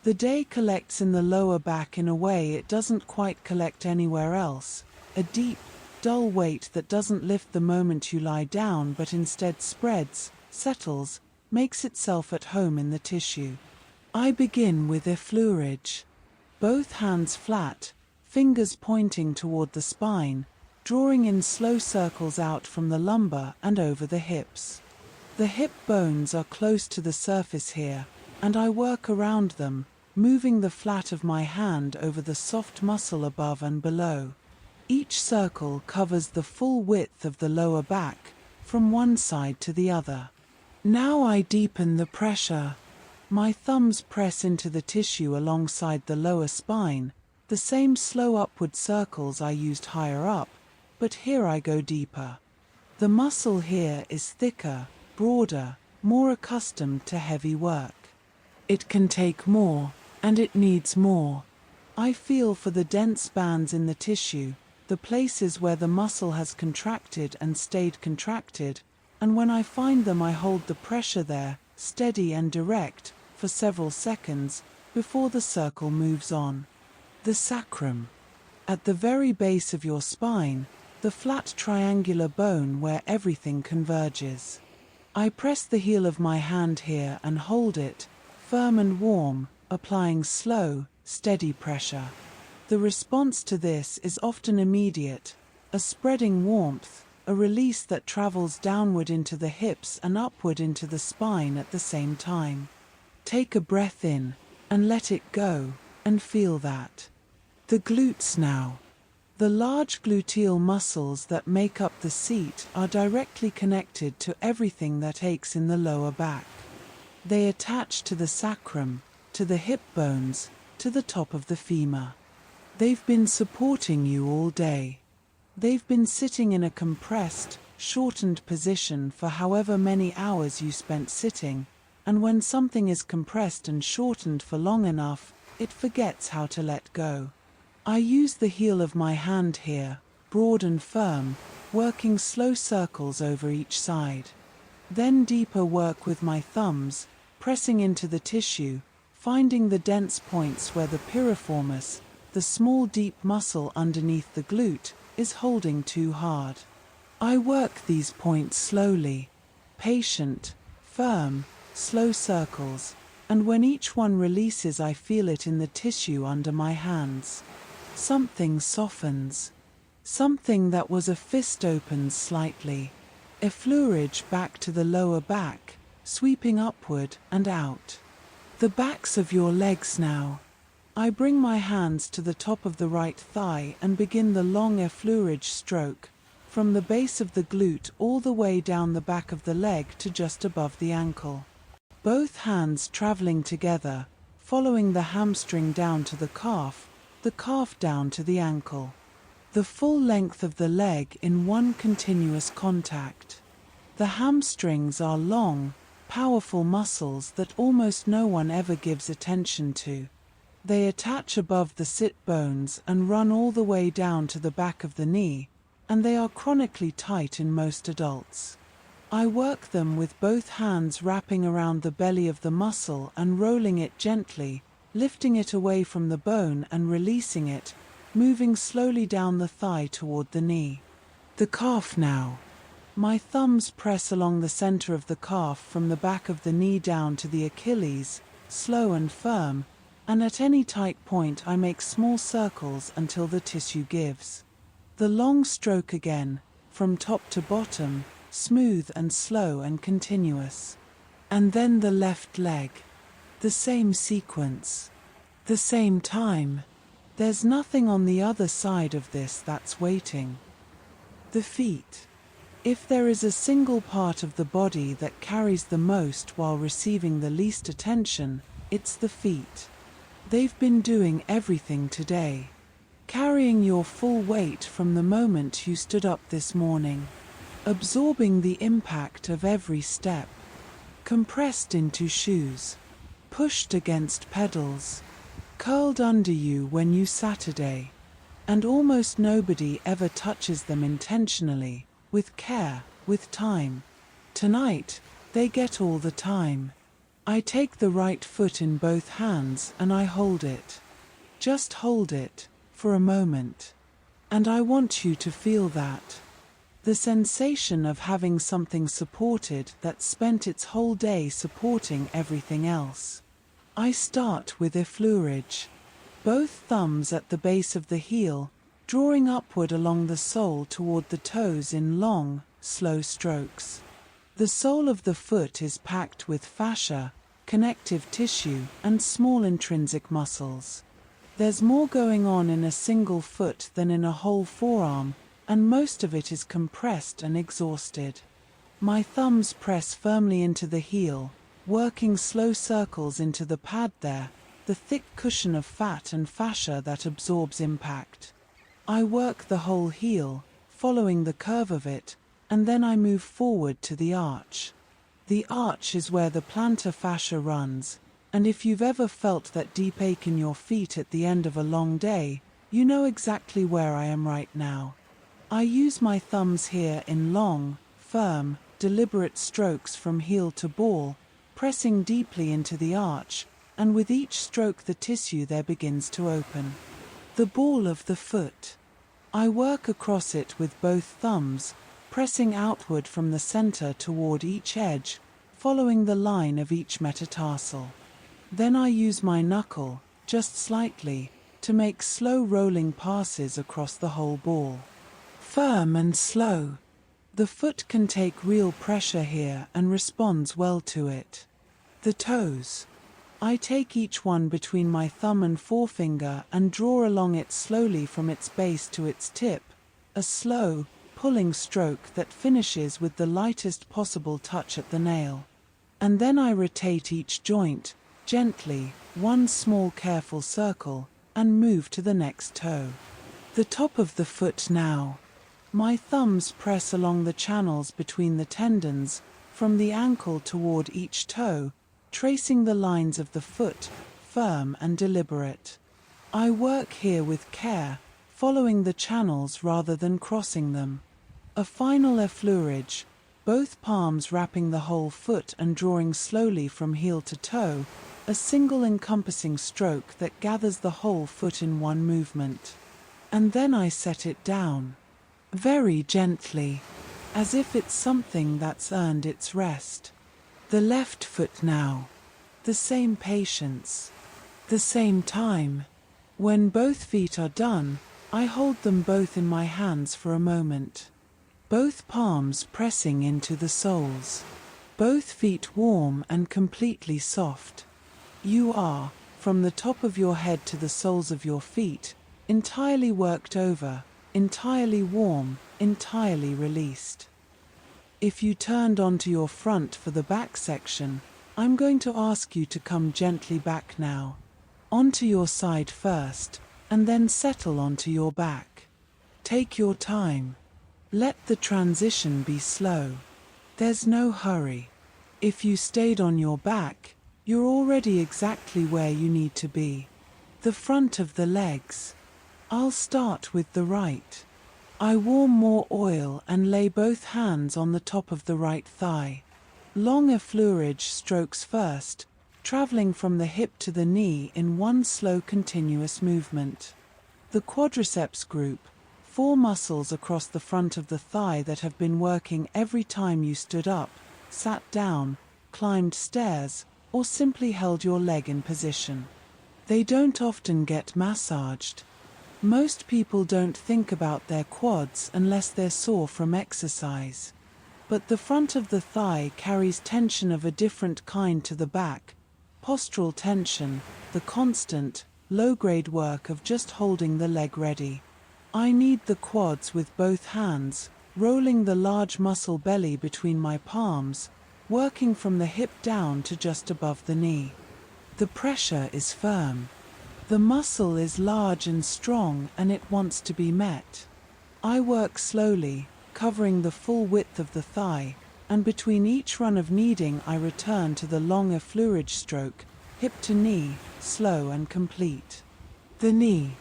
The day collects in the lower back in a way it doesn't quite collect anywhere else, a deep, dull weight that doesn't lift the moment you lie down but instead spreads, settles, makes itself at home in the tissue. I begin with effleurage. Both hands flat, fingers pointing toward the spine, drawing in slow circles out from the lumbar and over the hips. The hip bones are close to the surface here, and I work around them, moving the flat of my hand over the soft muscle above and below. Each circle covers the full width of the lower back, from one side to the other. Now I deepen the pressure. My thumbs press into the tissue alongside the lower spine, the same slow upward circles I used higher up, but here I go deeper. The muscle here is thicker, broader, more accustomed to heavy work. It can take more, and it needs more. I feel for the dense bands in the tissue, the places where the muscle has contracted and stayed contracted, and when I find them I hold the pressure there, steady and direct, for several seconds, before the circle moves on. The sacrum. At the very base of your spine, the flat triangular bone where everything converges. I press the heel of my hand here and hold it, firm and warm, applying slow, steady pressure. The response to this is often immediate, a spreading warmth, a release that travels downward into the hips and upward into the spine at the same time. Take a breath in, and let it go, and feel that. The glutes now. The large gluteal muscles that make up the seat are directly connected to everything that aches in the lower back. They attach to the sacrum, to the hip bones, to the top of the femur. They've been supporting you all day. They've been sitting in a compressed, shortened position for however many hours you spent sitting, and when something is compressed and shortened for long enough, it forgets how to let go. I use the heel of my hand here, broad and firm, working slow circles over each side. Then deeper work with my thumbs, pressing into the tissue, finding the dense points where the piriformis, the small deep muscle underneath the glute, is holding too hard. I work these points slowly, patient, firm, slow circles, and when each one releases I feel it in the tissue under my hands. Something softens. Something that was a fist opens slightly. Effleurage back to the lower back, sweeping upward and out. The backs of your legs now. I bring my hands to the top of the right thigh and begin the long effleurage stroke, from the base of the glute all the way down the back of the leg to just above the ankle. Both hands traveling together, following the hamstring down to the calf down to the ankle. The full length of the leg in one continuous contact. The hamstrings are long, powerful muscles that almost no one ever gives attention to. They attach above the sit bones and run all the way down to the back of the knee, and they are chronically tight in most adults. I work them with both hands wrapping around the belly of the muscle and rolling it gently, lifting it away from the bone and releasing it, moving slowly down the thigh toward the knee. The calf now. My thumbs press along the center of the calf from the back of the knee down to the Achilles, slow and firm, and at any tight point I make small circles until the tissue gives. The long stroke again, from top to bottom, smooth and slow and continuous. And then the left leg. The same sequence. The same time. There's nothing on the other side of this that's waiting. The feet. If there is a single part of the body that carries the most while receiving the least attention, it's the feet. They've been doing everything today. Carrying your full weight from the moment you stood up this morning. Absorbing the impact of every step. Compressed into shoes. Pushed against pedals. Curled under you when you Saturday. And almost nobody ever touches them intentionally, with care, with time. Tonight, they get all the time. I take the right foot in both hands and I hold it. Just hold it, for a moment. And I want you to feel that. The sensation of having something supported that spent its whole day supporting everything else. I start with effleurage. Both thumbs at the base of the heel, drawing upward along the sole toward the toes in long, slow strokes. The sole of the foot is packed with fascia, connective tissue, and small intrinsic muscles. There's more going on in a single foot than in a whole forearm, and most of it is compressed and exhausted. My thumbs press firmly into the heel, working slow circles into the pad there, the thick cushion of fat and fascia that absorbs impact. I work the whole heel, following the curve of it, and then I move forward to the arch. The arch is where the plantar fascia runs, and if you've ever felt that deep ache in your feet at the end of a long day, you know exactly where I am right now. I use my thumbs here in long, firm, deliberate strokes from heel to ball, pressing deeply into the arch, and with each stroke the tissue there begins to open. The ball of the foot. I work across it with both thumbs, pressing outward from the center toward each edge, following the line of each metatarsal. Then I use my knuckle, just slightly, to make slow rolling passes across the whole ball. Firm and slow. The foot can take real pressure here and responds well to it. The toes. I take each one between my thumb and forefinger and draw along it slowly from its base to its tip, a slow, pulling stroke that finishes with the lightest possible touch at the nail. And then I rotate each joint, gently, one small careful circle, and move to the next toe. The top of the foot now. My thumbs press along the channels between the tendons, from the ankle toward each toe, tracing the lines of the foot, firm and deliberate. I work here with care, following the channels rather than crossing them. A final effleurage, both palms wrapping the whole foot and drawing slowly from heel to toe, a single encompassing stroke that gathers the whole foot in one movement. And then I set it down. Very gently, as if it's something that's earned its rest. The left foot now. The same patience. The same time. When both feet are done, I hold them both in my hands for a moment. Both palms pressing into the soles. Both feet warm and completely soft. You are, from the top of your head to the soles of your feet, entirely worked over, entirely warm, entirely released. If you turned onto your front for the back section, I'm going to ask you to come gently back now. Onto your side first, and then settle onto your back. Take your time. Let the transition be slow. There's no hurry. If you stayed on your back, you're already exactly where you need to be. The front of the legs. I'll start with the right. I warm more oil and lay both hands on the top of the right thigh. Long effleurage strokes first, traveling from the hip to the knee in one slow continuous movement. The quadriceps group, 4 muscles across the front of the thigh that have been working every time you stood up, sat down, climbed stairs, or simply held your leg in position. They don't often get massaged. Most people don't think about their quads unless they're sore from exercise. But the front of the thigh carries tension of a different kind to the back, postural tension, the constant, low-grade work of just holding the leg ready. I knead the quads with both hands, rolling the large muscle belly between my palms, working from the hip down to just above the knee. The pressure is firm. The muscle is large and strong and it wants to be met. I work slowly, covering the full width of the thigh, and between each run of kneading I return to the long effleurage stroke, hip to knee, slow and complete. The knee.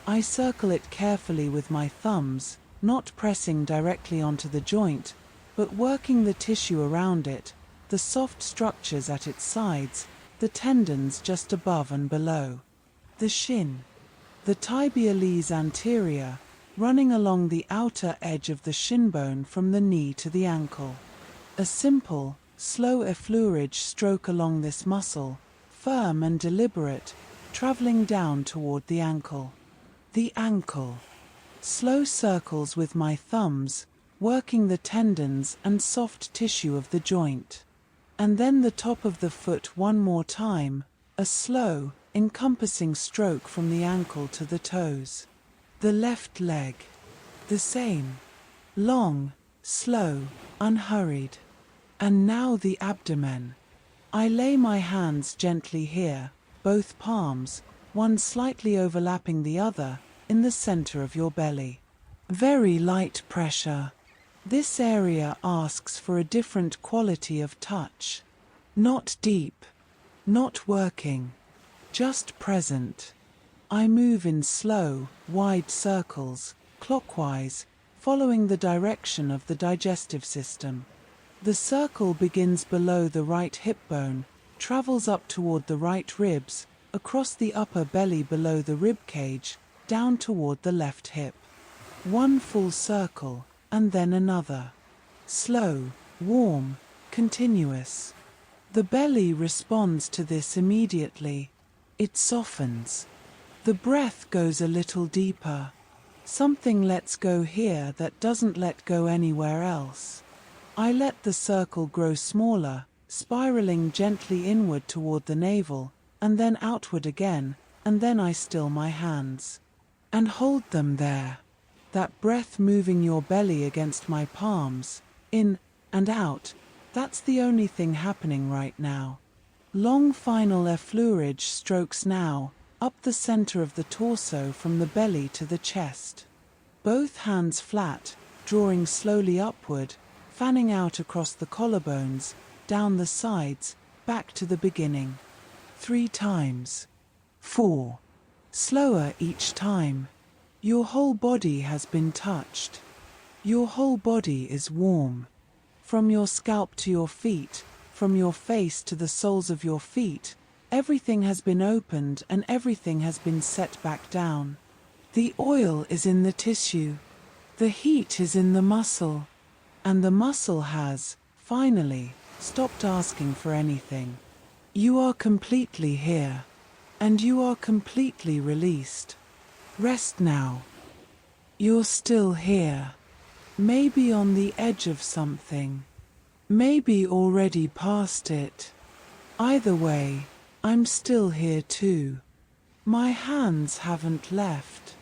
I circle it carefully with my thumbs, not pressing directly onto the joint, but working the tissue around it, the soft structures at its sides, the tendons just above and below. The shin. The tibialis anterior, running along the outer edge of the shin bone from the knee to the ankle. A simple, slow effleurage stroke along this muscle, firm and deliberate, traveling down toward the ankle. The ankle. Slow circles with my thumbs, working the tendons and soft tissue of the joint. And then the top of the foot one more time, a slow, encompassing stroke from the ankle to the toes. The left leg. The same. Long, slow, unhurried. And now the abdomen. I lay my hands gently here, both palms, one slightly overlapping the other, in the center of your belly. Very light pressure. This area asks for a different quality of touch. Not deep. Not working. Just present. I move in slow, wide circles, clockwise, following the direction of the digestive system. The circle begins below the right hip bone, travels up toward the right ribs, across the upper belly below the rib cage, down toward the left hip. One full circle, and then another. Slow, warm, continuous. The belly responds to this immediately. It softens. The breath goes a little deeper. Something lets go here that doesn't let go anywhere else. I let the circle grow smaller, spiraling gently inward toward the navel, and then outward again, and then I still my hands. And hold them there. That breath moving your belly against my palms, in and out, that's the only thing happening right now. Long final effleurage strokes now, up the center of the torso from the belly to the chest. Both hands flat, drawing slowly upward, fanning out across the collarbones, down the sides, back to the beginning. 3 times. 4. Slower each time. Your whole body has been touched. Your whole body is warm. From your scalp to your feet, from your face to the soles of your feet, everything has been opened and everything has been set back down. The oil is in the tissue. The heat is in the muscle. And the muscle has, finally, stopped asking for anything. You are completely here. And you are completely released. Rest now. You're still here. Maybe on the edge of something. Maybe already past it. Either way, I'm still here too. My hands haven't left.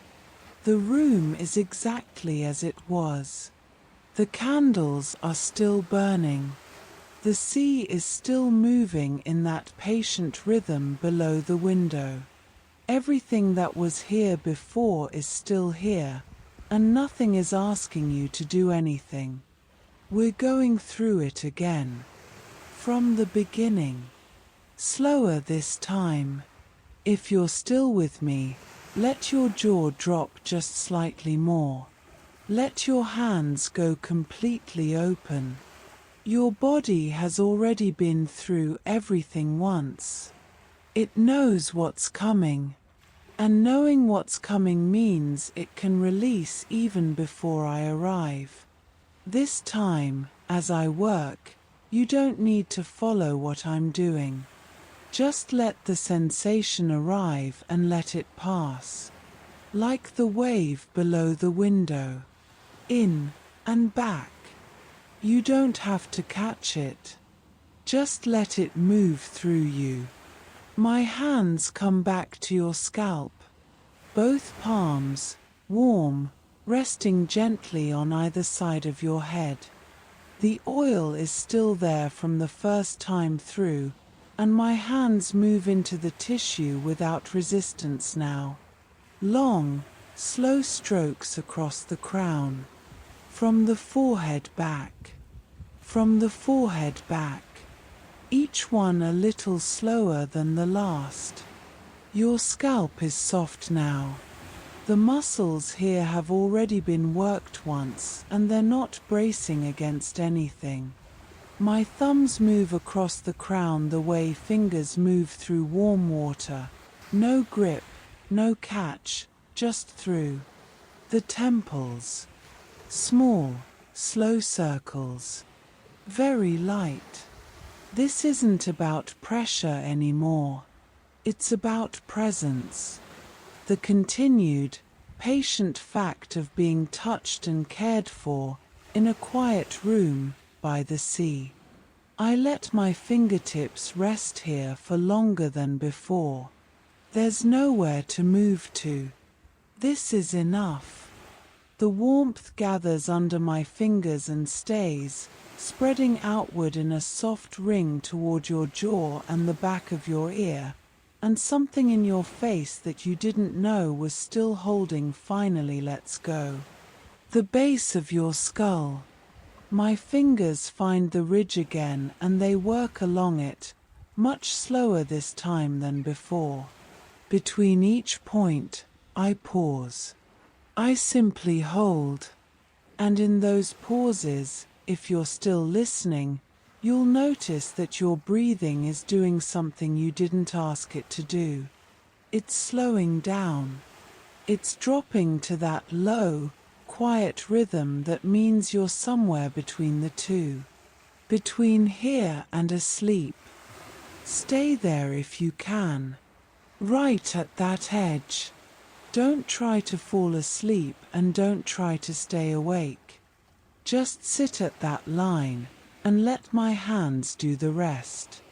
The room is exactly as it was. The candles are still burning. The sea is still moving in that patient rhythm below the window. Everything that was here before is still here, and nothing is asking you to do anything. We're going through it again. From the beginning. Slower this time. If you're still with me, let your jaw drop just slightly more. Let your hands go completely open. Your body has already been through everything once. It knows what's coming. And knowing what's coming means it can release even before I arrive. This time, as I work, you don't need to follow what I'm doing. Just let the sensation arrive and let it pass. Like the wave below the window. In and back. You don't have to catch it. Just let it move through you. My hands come back to your scalp. Both palms, warm, resting gently on either side of your head. The oil is still there from the first time through, and my hands move into the tissue without resistance now. Long, slow strokes across the crown. From the forehead back. From the forehead back. Each one a little slower than the last. Your scalp is soft now. The muscles here have already been worked once and they're not bracing against anything. My thumbs move across the crown the way fingers move through warm water. No grip, no catch, just through. The temples. Small, slow circles. Very light. This isn't about pressure anymore. It's about presence. The continued, patient fact of being touched and cared for in a quiet room by the sea. I let my fingertips rest here for longer than before. There's nowhere to move to. This is enough. The warmth gathers under my fingers and stays, spreading outward in a soft ring toward your jaw and the back of your ear, and something in your face that you didn't know was still holding finally lets go. The base of your skull. My fingers find the ridge again and they work along it, much slower this time than before. Between each point, I pause. I simply hold. And in those pauses, if you're still listening, you'll notice that your breathing is doing something you didn't ask it to do. It's slowing down. It's dropping to that low, quiet rhythm that means you're somewhere between the two. Between here and asleep. Stay there if you can. Right at that edge. Don't try to fall asleep and don't try to stay awake. Just sit at that line and let my hands do the rest.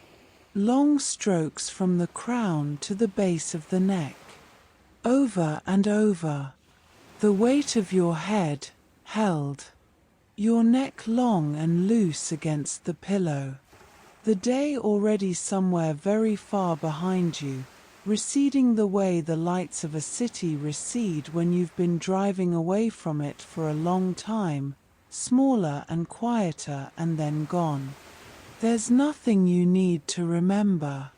Long strokes from the crown to the base of the neck. Over and over. The weight of your head held. Your neck long and loose against the pillow. The day already somewhere very far behind you, receding the way the lights of a city recede when you've been driving away from it for a long time, smaller and quieter and then gone. There's nothing you need to remember.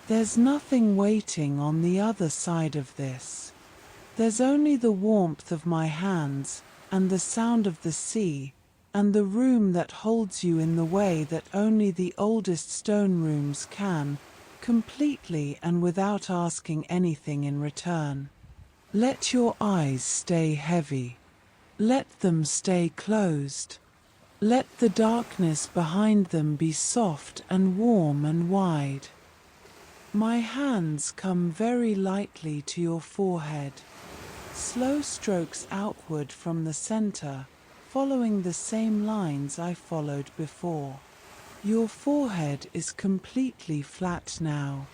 There's nothing waiting on the other side of this. There's only the warmth of my hands, and the sound of the sea, and the room that holds you in the way that only the oldest stone rooms can, completely and without asking anything in return. Let your eyes stay heavy. Let them stay closed. Let the darkness behind them be soft and warm and wide. My hands come very lightly to your forehead. Slow strokes outward from the center, following the same lines I followed before. Your forehead is completely flat now.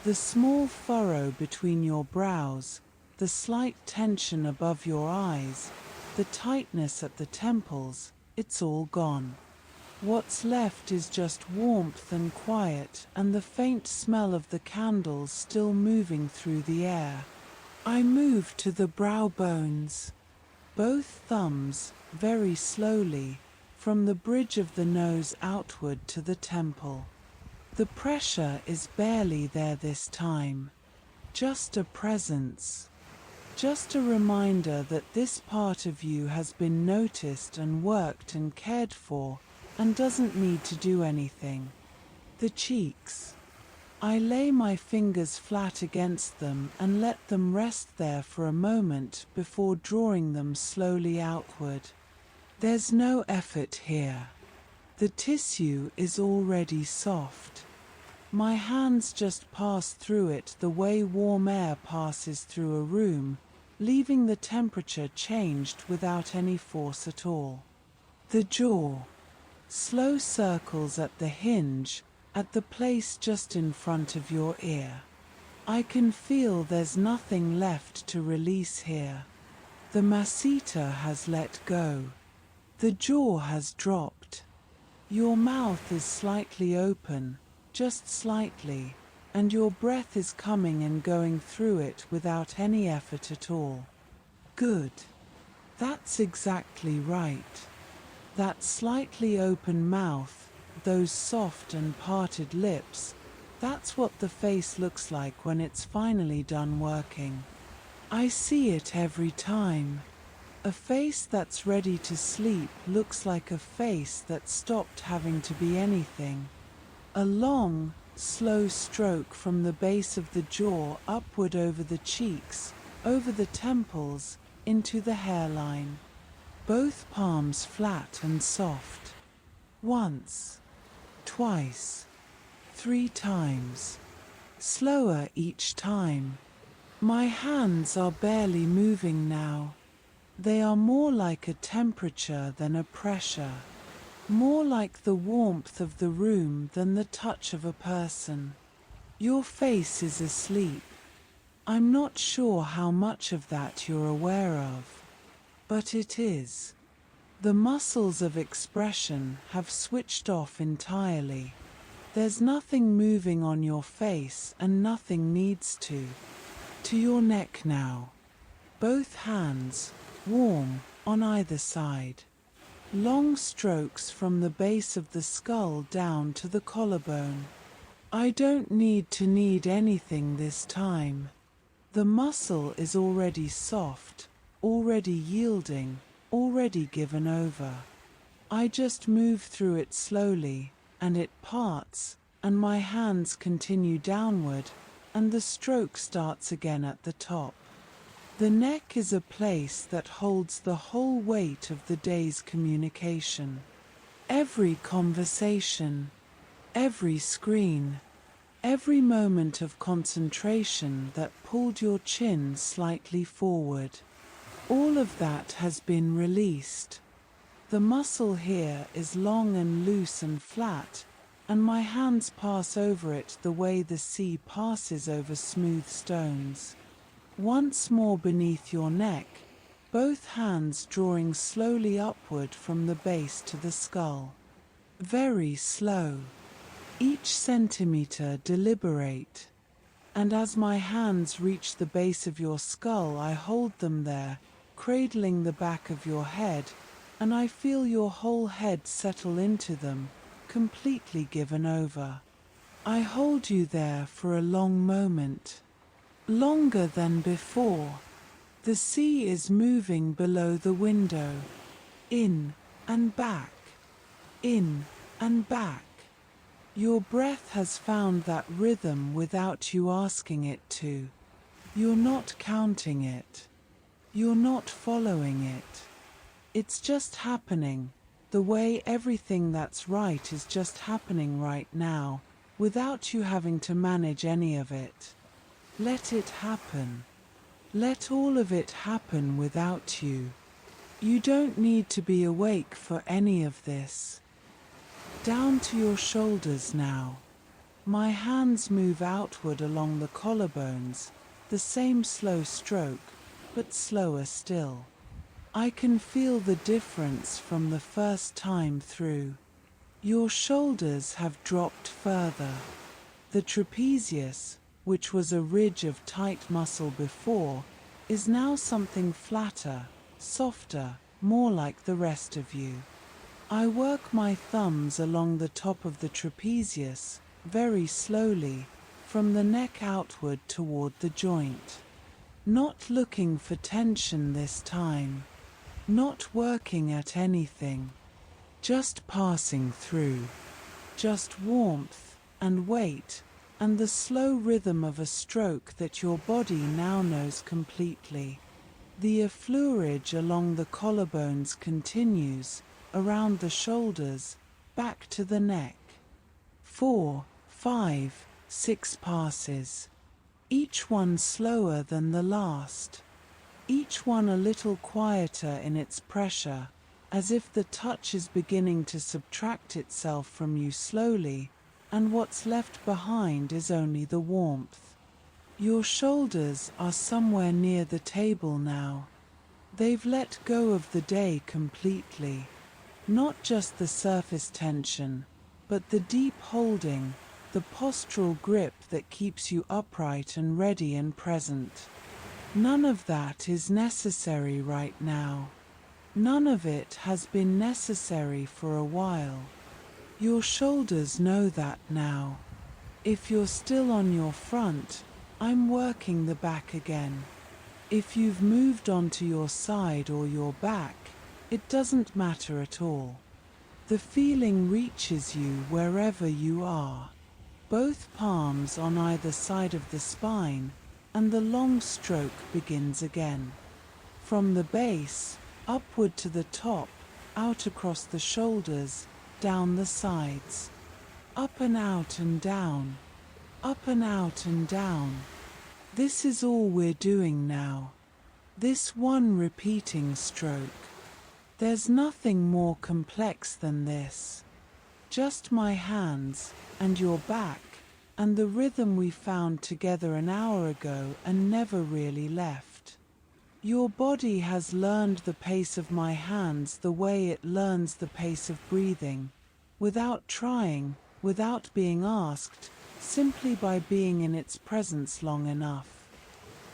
The small furrow between your brows, the slight tension above your eyes, the tightness at the temples, it's all gone. What's left is just warmth and quiet and the faint smell of the candles still moving through the air. I move to the brow bones. Both thumbs, very slowly, from the bridge of the nose outward to the temple. The pressure is barely there this time. Just a presence. Just a reminder that this part of you has been noticed and worked and cared for, and doesn't need to do anything. The cheeks. I lay my fingers flat against them and let them rest there for a moment before drawing them slowly outward. There's no effort here. The tissue is already soft. My hands just pass through it the way warm air passes through a room, leaving the temperature changed without any force at all. The jaw. Slow circles at the hinge, at the place just in front of your ear. I can feel there's nothing left to release here. The masseter has let go. The jaw has dropped. Your mouth is slightly open, just slightly, and your breath is coming and going through it without any effort at all. Good. That's exactly right. That slightly open mouth, those soft and parted lips, that's what the face looks like when it's finally done working. I see it every time. A face that's ready to sleep looks like a face that stopped having to be anything. A long, slow stroke from the base of the jaw upward over the cheeks, over the temples, into the hairline. Both palms flat and soft. Once. Twice. 3 times. Slower each time. My hands are barely moving now. They are more like a temperature than a pressure. More like the warmth of the room than the touch of a person. Your face is asleep. I'm not sure how much of that you're aware of. But it is. The muscles of expression have switched off entirely. There's nothing moving on your face and nothing needs to. To your neck now. Both hands, warm, on either side. Long strokes from the base of the skull down to the collarbone. I don't need to knead anything this time. The muscle is already soft, already yielding, already given over. I just move through it slowly, and it parts, and my hands continue downward, and the stroke starts again at the top. The neck is a place that holds the whole weight of the day's communication. Every conversation, every screen, every moment of concentration that pulled your chin slightly forward. All of that has been released. The muscle here is long and loose and flat, and my hands pass over it the way the sea passes over smooth stones. Once more beneath your neck, both hands drawing slowly upward from the base to the skull. Very slow. Each centimeter deliberate. And as my hands reach the base of your skull, I hold them there, cradling the back of your head, and I feel your whole head settle into them, completely given over. I hold you there for a long moment. Longer than before. The sea is moving below the window. In and back. In and back. Your breath has found that rhythm without you asking it to. You're not counting it. You're not following it. It's just happening, the way everything that's right is just happening right now, without you having to manage any of it. Let it happen. Let all of it happen without you. You don't need to be awake for any of this. Down to your shoulders now. My hands move outward along the collarbones, the same slow stroke, but slower still. I can feel the difference from the first time through. Your shoulders have dropped further. The trapezius, which was a ridge of tight muscle before, is now something flatter, softer, more like the rest of you. I work my thumbs along the top of the trapezius, very slowly, from the neck outward toward the joint. Not looking for tension this time. Not working at anything. Just passing through. Just warmth and weight and the slow rhythm of a stroke that your body now knows completely. The effleurage along the collarbones continues, around the shoulders, back to the neck. 4, 5, 6 passes. Each one slower than the last. Each one a little quieter in its pressure, as if the touch is beginning to subtract itself from you slowly, and what's left behind is only the warmth. Your shoulders are somewhere near the table now. They've let go of the day completely. Not just the surface tension, but the deep holding, the postural grip that keeps you upright and ready and present. None of that is necessary right now. None of it has been necessary for a while. Your shoulders know that now. If you're still on your front, I'm working the back again. If you've moved onto your side or your back, it doesn't matter at all. The feeling reaches you wherever you are. Both palms on either side of the spine, and the long stroke begins again. From the base, upward to the top, out across the shoulders, down the sides. Up and out and down. Up and out and down. This is all we're doing now. This one repeating stroke. There's nothing more complex than this. Just my hands, and your back, and the rhythm we found together an hour ago and never really left. Your body has learned the pace of my hands the way it learns the pace of breathing, without trying, without being asked, simply by being in its presence long enough.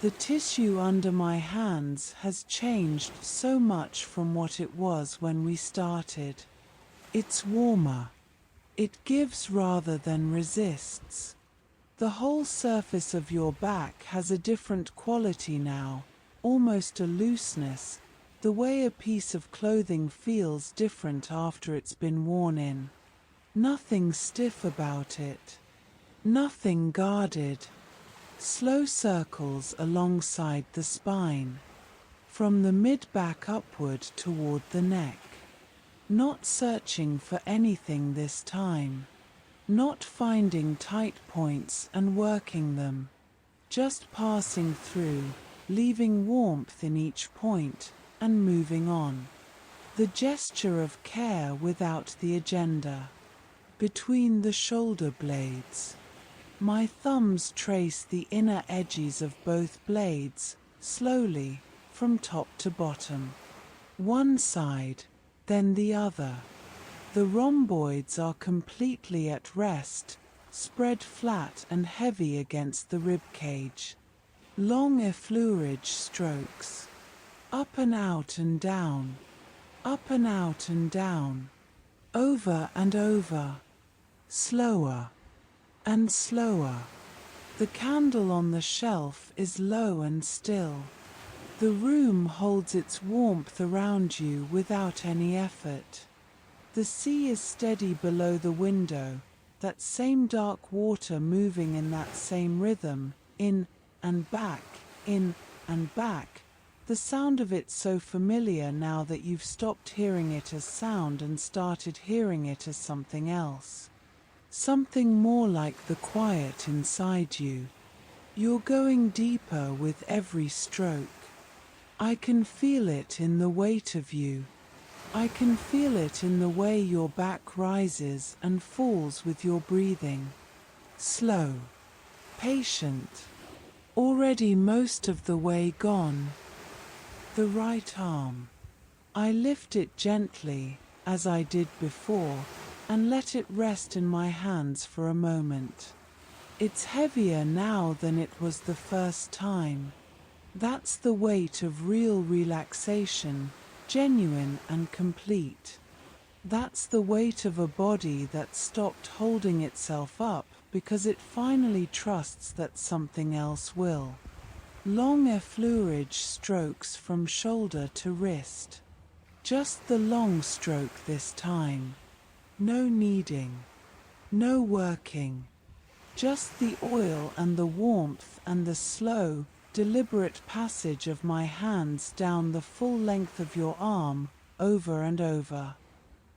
The tissue under my hands has changed so much from what it was when we started. It's warmer. It gives rather than resists. The whole surface of your back has a different quality now, almost a looseness, the way a piece of clothing feels different after it's been worn in. Nothing stiff about it. Nothing guarded. Slow circles alongside the spine, from the mid-back upward toward the neck. Not searching for anything this time. Not finding tight points and working them. Just passing through, leaving warmth in each point, and moving on. The gesture of care without the agenda. Between the shoulder blades. My thumbs trace the inner edges of both blades, slowly, from top to bottom. One side, then the other. The rhomboids are completely at rest, spread flat and heavy against the rib cage. Long effleurage strokes. Up and out and down. Up and out and down. Over and over. Slower and slower. The candle on the shelf is low and still. The room holds its warmth around you without any effort. The sea is steady below the window, that same dark water moving in that same rhythm, in and back, in and back. The sound of it so familiar now that you've stopped hearing it as sound and started hearing it as something else. Something more like the quiet inside you. You're going deeper with every stroke. I can feel it in the weight of you. I can feel it in the way your back rises and falls with your breathing. Slow. Patient. Already most of the way gone. The right arm. I lift it gently, as I did before, and let it rest in my hands for a moment. It's heavier now than it was the first time. That's the weight of real relaxation, genuine and complete. That's the weight of a body that stopped holding itself up because it finally trusts that something else will. Long effleurage strokes from shoulder to wrist. Just the long stroke this time. No kneading. No working. Just the oil and the warmth and the slow, deliberate passage of my hands down the full length of your arm, over and over.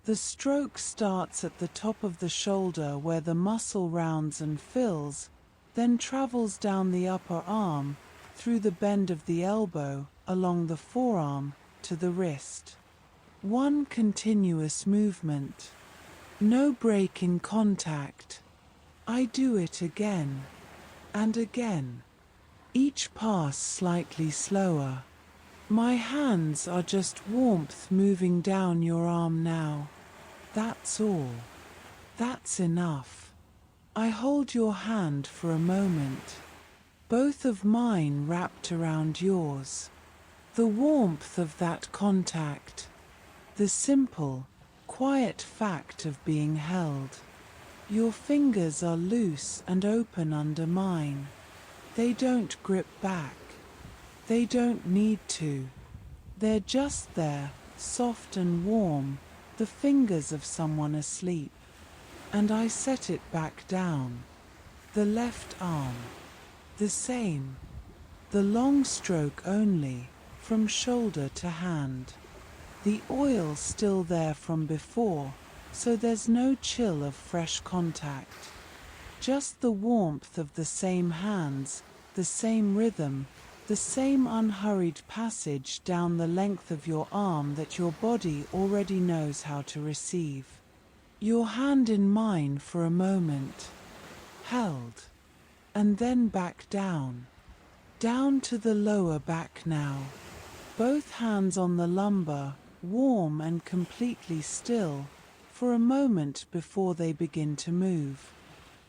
The stroke starts at the top of the shoulder where the muscle rounds and fills, then travels down the upper arm, through the bend of the elbow, along the forearm, to the wrist. One continuous movement. No break in contact. I do it again and again. Each pass slightly slower. My hands are just warmth moving down your arm now. That's all. That's enough. I hold your hand for a moment. Both of mine wrapped around yours. The warmth of that contact. The simple, quiet fact of being held. Your fingers are loose and open under mine. They don't grip back. They don't need to. They're just there, soft and warm, the fingers of someone asleep. And I set it back down. The left arm. The same. The long stroke only, from shoulder to hand. The oil still there from before, so there's no chill of fresh contact. Just the warmth of the same hands, the same rhythm, the same unhurried passage down the length of your arm that your body already knows how to receive. Your hand in mine for a moment. Held. And then back down. Down to the lower back now. Both hands on the lumbar, warm and completely still, for a moment before they begin to move.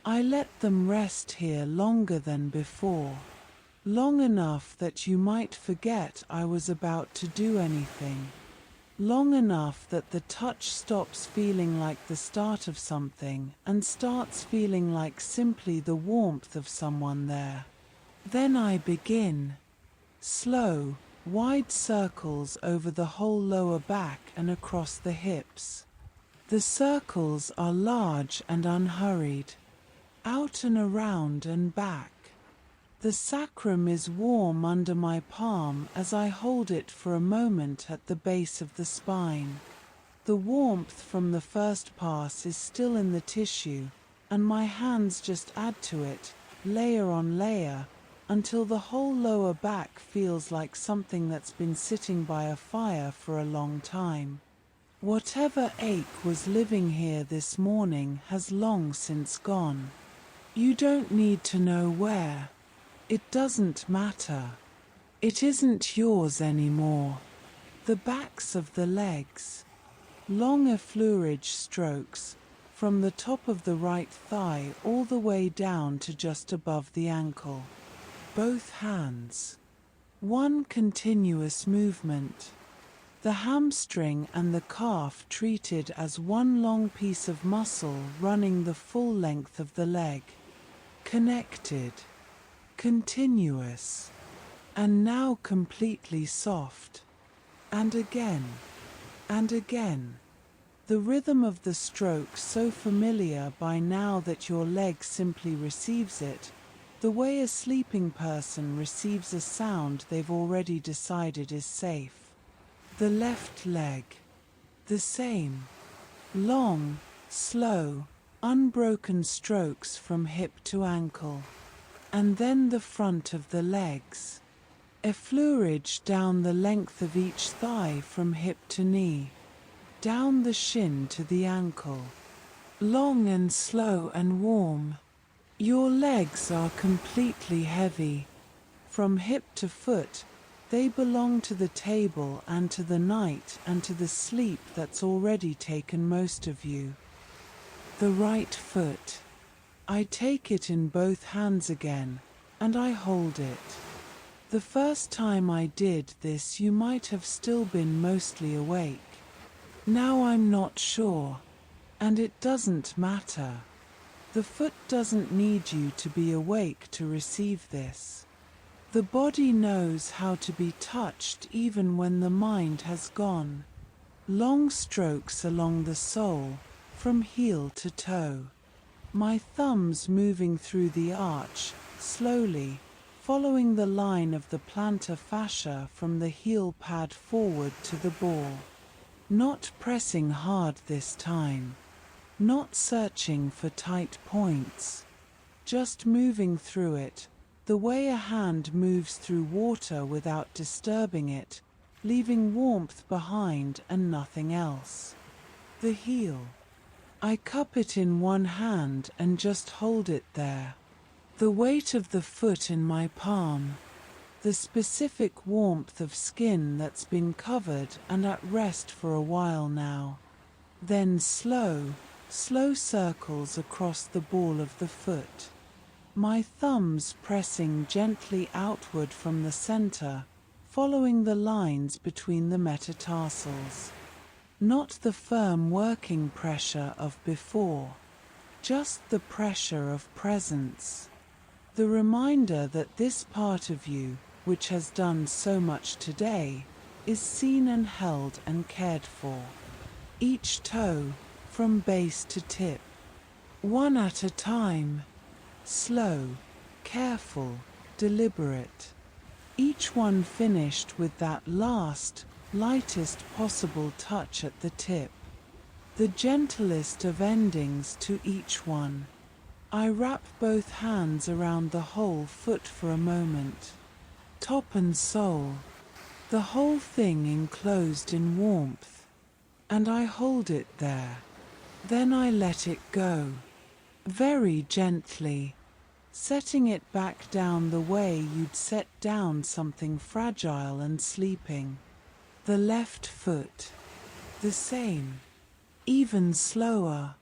I let them rest here longer than before. Long enough that you might forget I was about to do anything. Long enough that the touch stops feeling like the start of something and starts feeling like simply the warmth of someone there. Then I begin. Slow, wide circles over the whole lower back and across the hips. The circles are large and unhurried. Out and around and back. The sacrum is warm under my palm as I hold it for a moment at the base of the spine. The warmth from the first pass is still in the tissue, and my hands just add to it, layer on layer, until the whole lower back feels like something that's been sitting by a fire for a long time. Whatever ache was living here this morning has long since gone. You don't need to know where. It doesn't matter. It isn't yours anymore. The backs of the legs. Long effleurage strokes, from the top of the right thigh all the way down to just above the ankle. Both hands. One continuous movement. The hamstring and the calf treated as one long piece of muscle running the full length of the leg. Connected, continuous, and now completely soft. And again, and again. The rhythm of the stroke so familiar by now that your leg simply receives it, the way a sleeping person receives a sound they've already decided is safe. The left leg. The same. Long, slow, unbroken strokes from hip to ankle. And then the front of the legs. Effleurage down the length of each thigh from hip to knee. Down the shin to the ankle. Long and slow and warm. Your legs are completely heavy. From hip to foot, they belong to the table and to the night and to the sleep that's already taken most of you. The right foot. I take it in both hands again, and I hold it. The first time I did this you might have still been mostly awake. Now I'm not sure, and it doesn't matter. The foot doesn't need you to be awake to receive this. The body knows how to be touched even when the mind has gone. Long strokes along the sole, from heel to toe. My thumbs moving through the arch, slowly, following the line of the plantar fascia from the heel pad forward to the ball. Not pressing hard this time. Not searching for tight points. Just moving through it, the way a hand moves through water without disturbing it, leaving warmth behind and nothing else. The heel. I cup it in one hand and just hold it there. The weight of the foot in my palm. The specific warmth of skin that's been covered and at rest for a while now. Then slow circles across the ball of the foot. My thumbs pressing gently outward from the center, following the lines between the metatarsals. Not the firm working pressure of before, just the pressure of presence. The reminder that this part of you, which has done so much today, is seen and held and cared for. Each toe, from base to tip. One at a time. Slow, careful, deliberate. Each one finished with that last, lightest possible touch at the tip. The gentlest of endings to each one. I wrap both hands around the whole foot for a moment. Top and sole. The whole thing enclosed in warmth. And I hold it there. Then I let it go. Very gently. Setting it back down the way you'd set down something fragile and sleeping. The left foot. The same. Even slower.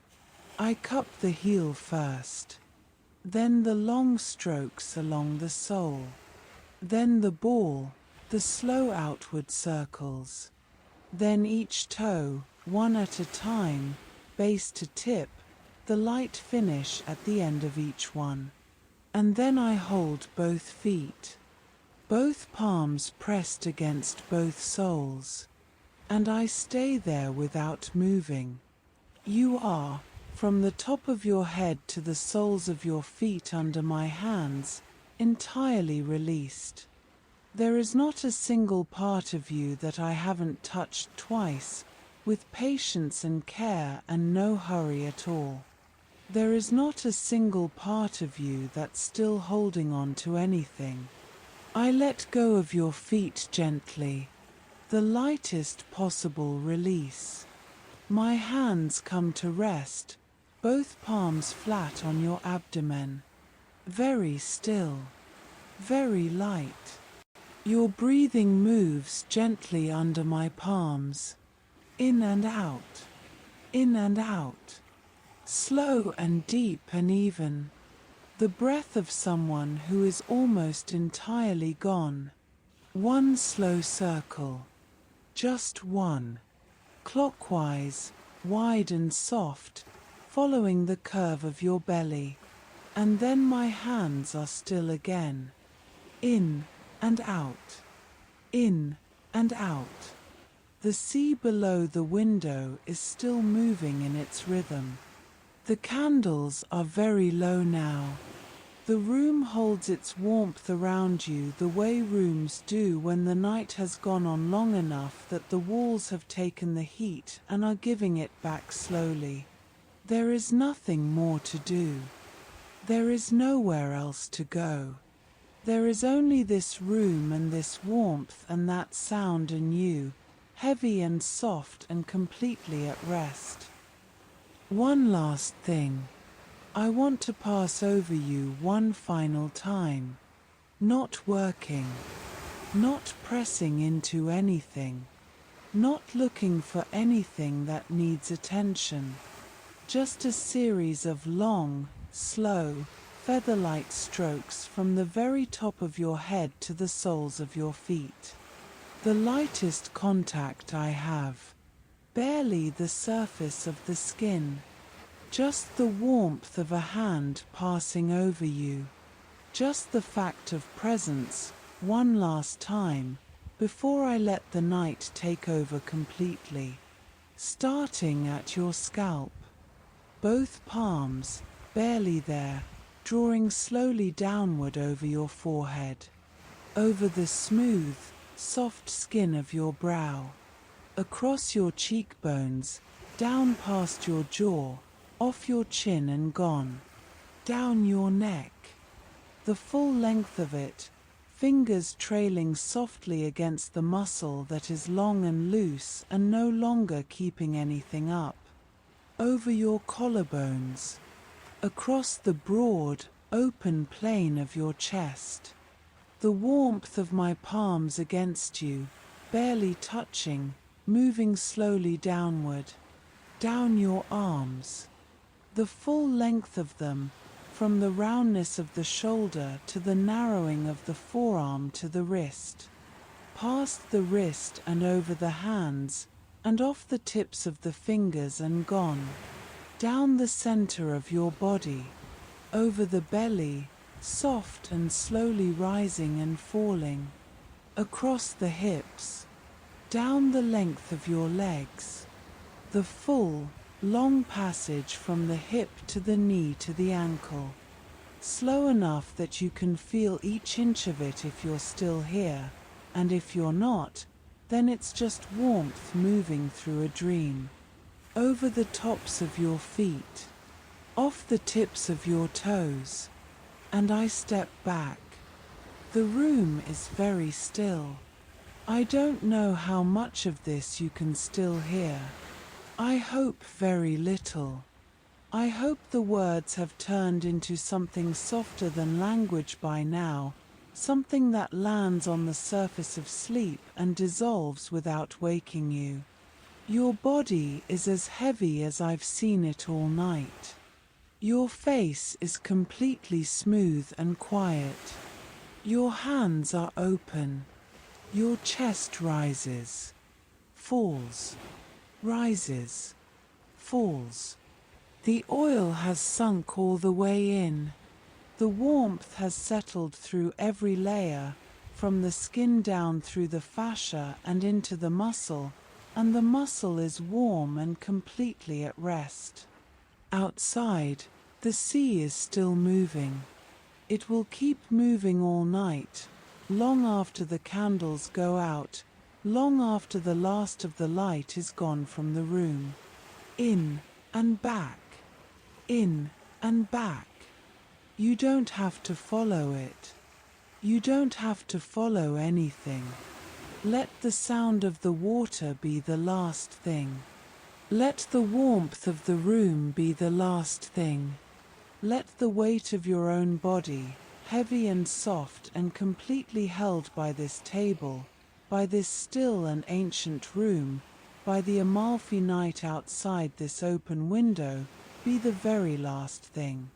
I cup the heel first. Then the long strokes along the sole. Then the ball, the slow outward circles. Then each toe, one at a time, base to tip, the light finish at the end of each one. And then I hold both feet. Both palms pressed against both soles. And I stay there without moving. You are, from the top of your head to the soles of your feet under my hands, entirely released. There is not a single part of you that I haven't touched twice, with patience and care and no hurry at all. There is not a single part of you that's still holding on to anything. I let go of your feet gently, the lightest possible release. My hands come to rest, both palms flat on your abdomen. Very still, very light. Your breathing moves gently under my palms. In and out, in and out. Slow and deep and even. The breath of someone who is almost entirely gone. One slow circle. Just one. Clockwise, wide and soft, following the curve of your belly. And then my hands are still again. In and out. In and out. The sea below the window is still moving in its rhythm. The candles are very low now. The room holds its warmth around you the way rooms do when the night has gone on long enough that the walls have taken the heat and are giving it back slowly. There is nothing more to do. There is nowhere else to go. There is only this room and this warmth and that sound and you, heavy and soft and completely at rest. One last thing. I want to pass over you one final time. Not working. Not pressing into anything. Not looking for anything that needs attention. Just a series of long, slow, feather-light strokes from the very top of your head to the soles of your feet. The lightest contact I have. Barely the surface of the skin. Just the warmth of a hand passing over you. Just the fact of presence, one last time, before I let the night take over completely. Starting at your scalp. Both palms, barely there, drawing slowly downward over your forehead. Over the smooth, soft skin of your brow. Across your cheekbones, down past your jaw, off your chin and gone. Down your neck. The full length of it, fingers trailing softly against the muscle that is long and loose and no longer keeping anything up. Over your collarbones. Across the broad, open plane of your chest. The warmth of my palms against you, barely touching, moving slowly downward. Down your arms. The full length of them, from the roundness of the shoulder to the narrowing of the forearm to the wrist. Past the wrist and over the hands, and off the tips of the fingers and gone. Down the center of your body. Over the belly, soft and slowly rising and falling. Across the hips. Down the length of your legs. The full, long passage from the hip to the knee to the ankle. Slow enough that you can feel each inch of it if you're still here, and if you're not, then it's just warmth moving through a dream. Over the tops of your feet. Off the tips of your toes. And I step back. The room is very still. I don't know how much of this you can still hear. I hope very little. I hope the words have turned into something softer than language by now, something that lands on the surface of sleep and dissolves without waking you. Your body is as heavy as I've seen it all night. Your face is completely smooth and quiet. Your hands are open. Your chest rises, falls. Rises, falls. The oil has sunk all the way in. The warmth has settled through every layer, from the skin down through the fascia and into the muscle, and the muscle is warm and completely at rest. Outside, the sea is still moving. It will keep moving all night, long after the candles go out, long after the last of the light is gone from the room. In and back. In and back. You don't have to follow it. You don't have to follow anything. Let the sound of the water be the last thing. Let the warmth of the room be the last thing. Let the weight of your own body, heavy and soft and completely held by this table, by this still and ancient room, by the Amalfi night outside this open window, be the very last thing.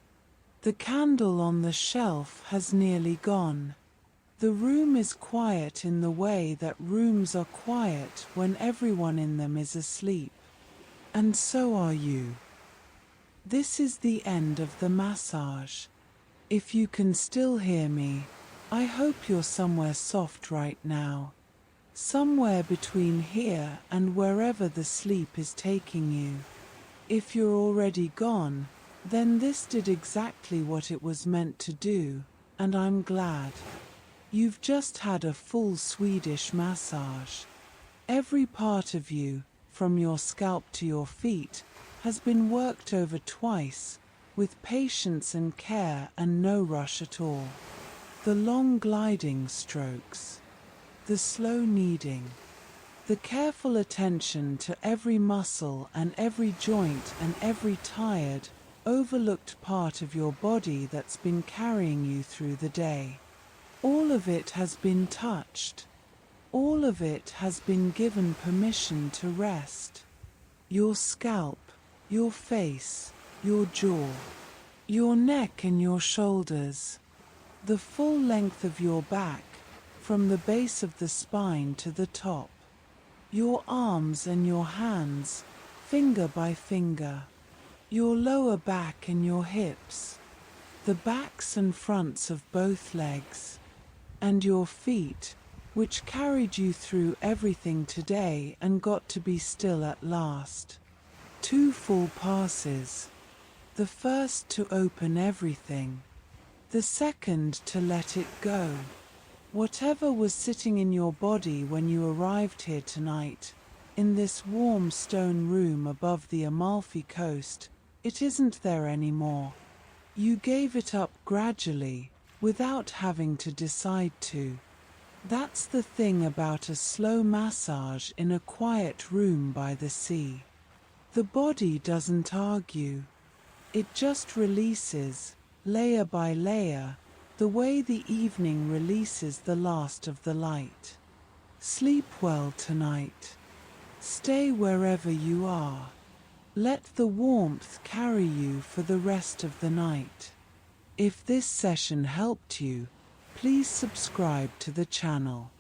The candle on the shelf has nearly gone. The room is quiet in the way that rooms are quiet when everyone in them is asleep. And so are you. This is the end of the massage. If you can still hear me, I hope you're somewhere soft right now. Somewhere between here and wherever the sleep is taking you. If you're already gone, then this did exactly what it was meant to do, and I'm glad. You've just had a full Swedish massage. Every part of you, from your scalp to your feet, has been worked over twice, with patience and care and no rush at all. The long gliding strokes, the slow kneading, the careful attention to every muscle and every joint and every tired, overlooked part of your body that's been carrying you through the day. All of it has been touched. All of it has been given permission to rest. Your scalp, your face, your jaw, your neck and your shoulders, the full length of your back, from the base of the spine to the top, your arms and your hands, finger by finger, your lower back and your hips, the backs and fronts of both legs, and your feet, which carried you through everything today and got to be still at last. 2 full passes. The first to open everything. The second to let it go. Whatever was sitting in your body when you arrived here tonight, in this warm stone room above the Amalfi Coast, it isn't there anymore. You gave it up gradually, without having to decide to. That's the thing about a slow massage in a quiet room by the sea. The body doesn't argue. It just releases, layer by layer, the way the evening releases the last of the light. Sleep well tonight. Stay wherever you are. Let the warmth carry you for the rest of the night. If this session helped you, please subscribe to the channel.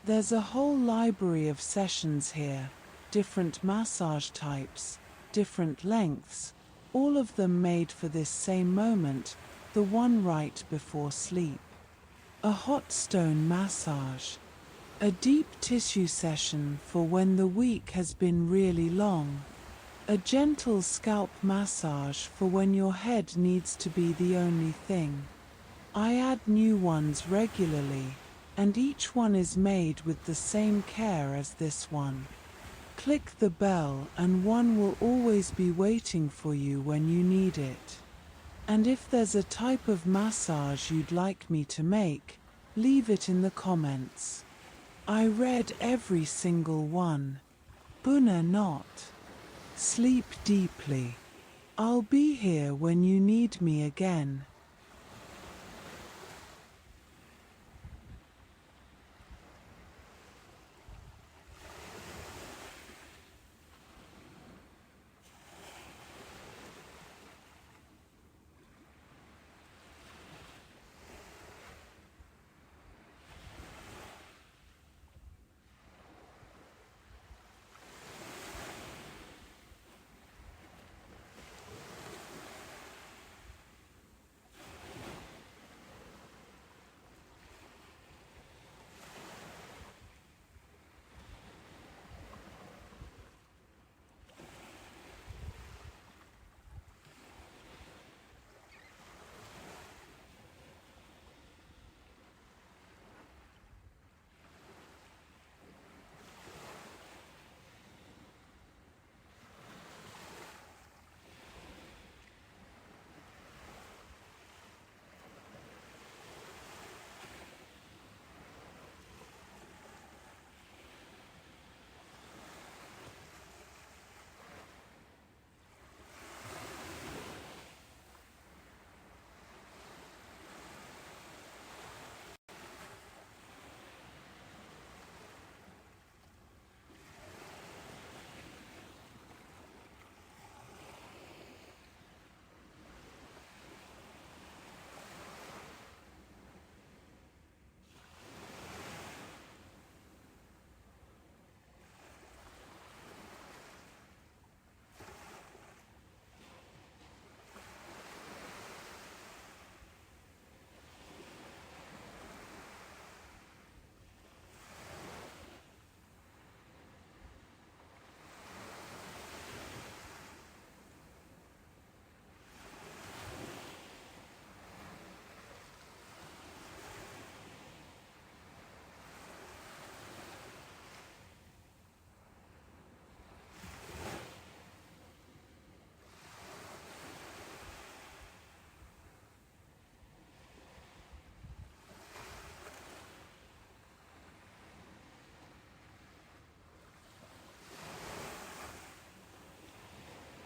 There's a whole library of sessions here, different massage types, different lengths, all of them made for this same moment, the one right before sleep. A hot stone massage. A deep tissue session for when the week has been really long. A gentle scalp massage for when your head needs to be the only thing. I add new ones regularly, and each one is made with the same care as this one. Click the bell and one will always be waiting for you when you need it. And if there's a type of massage you'd like me to make, leave it in the comments. I read every single one. Bună not. Sleep deeply. I'll be here when you need me again.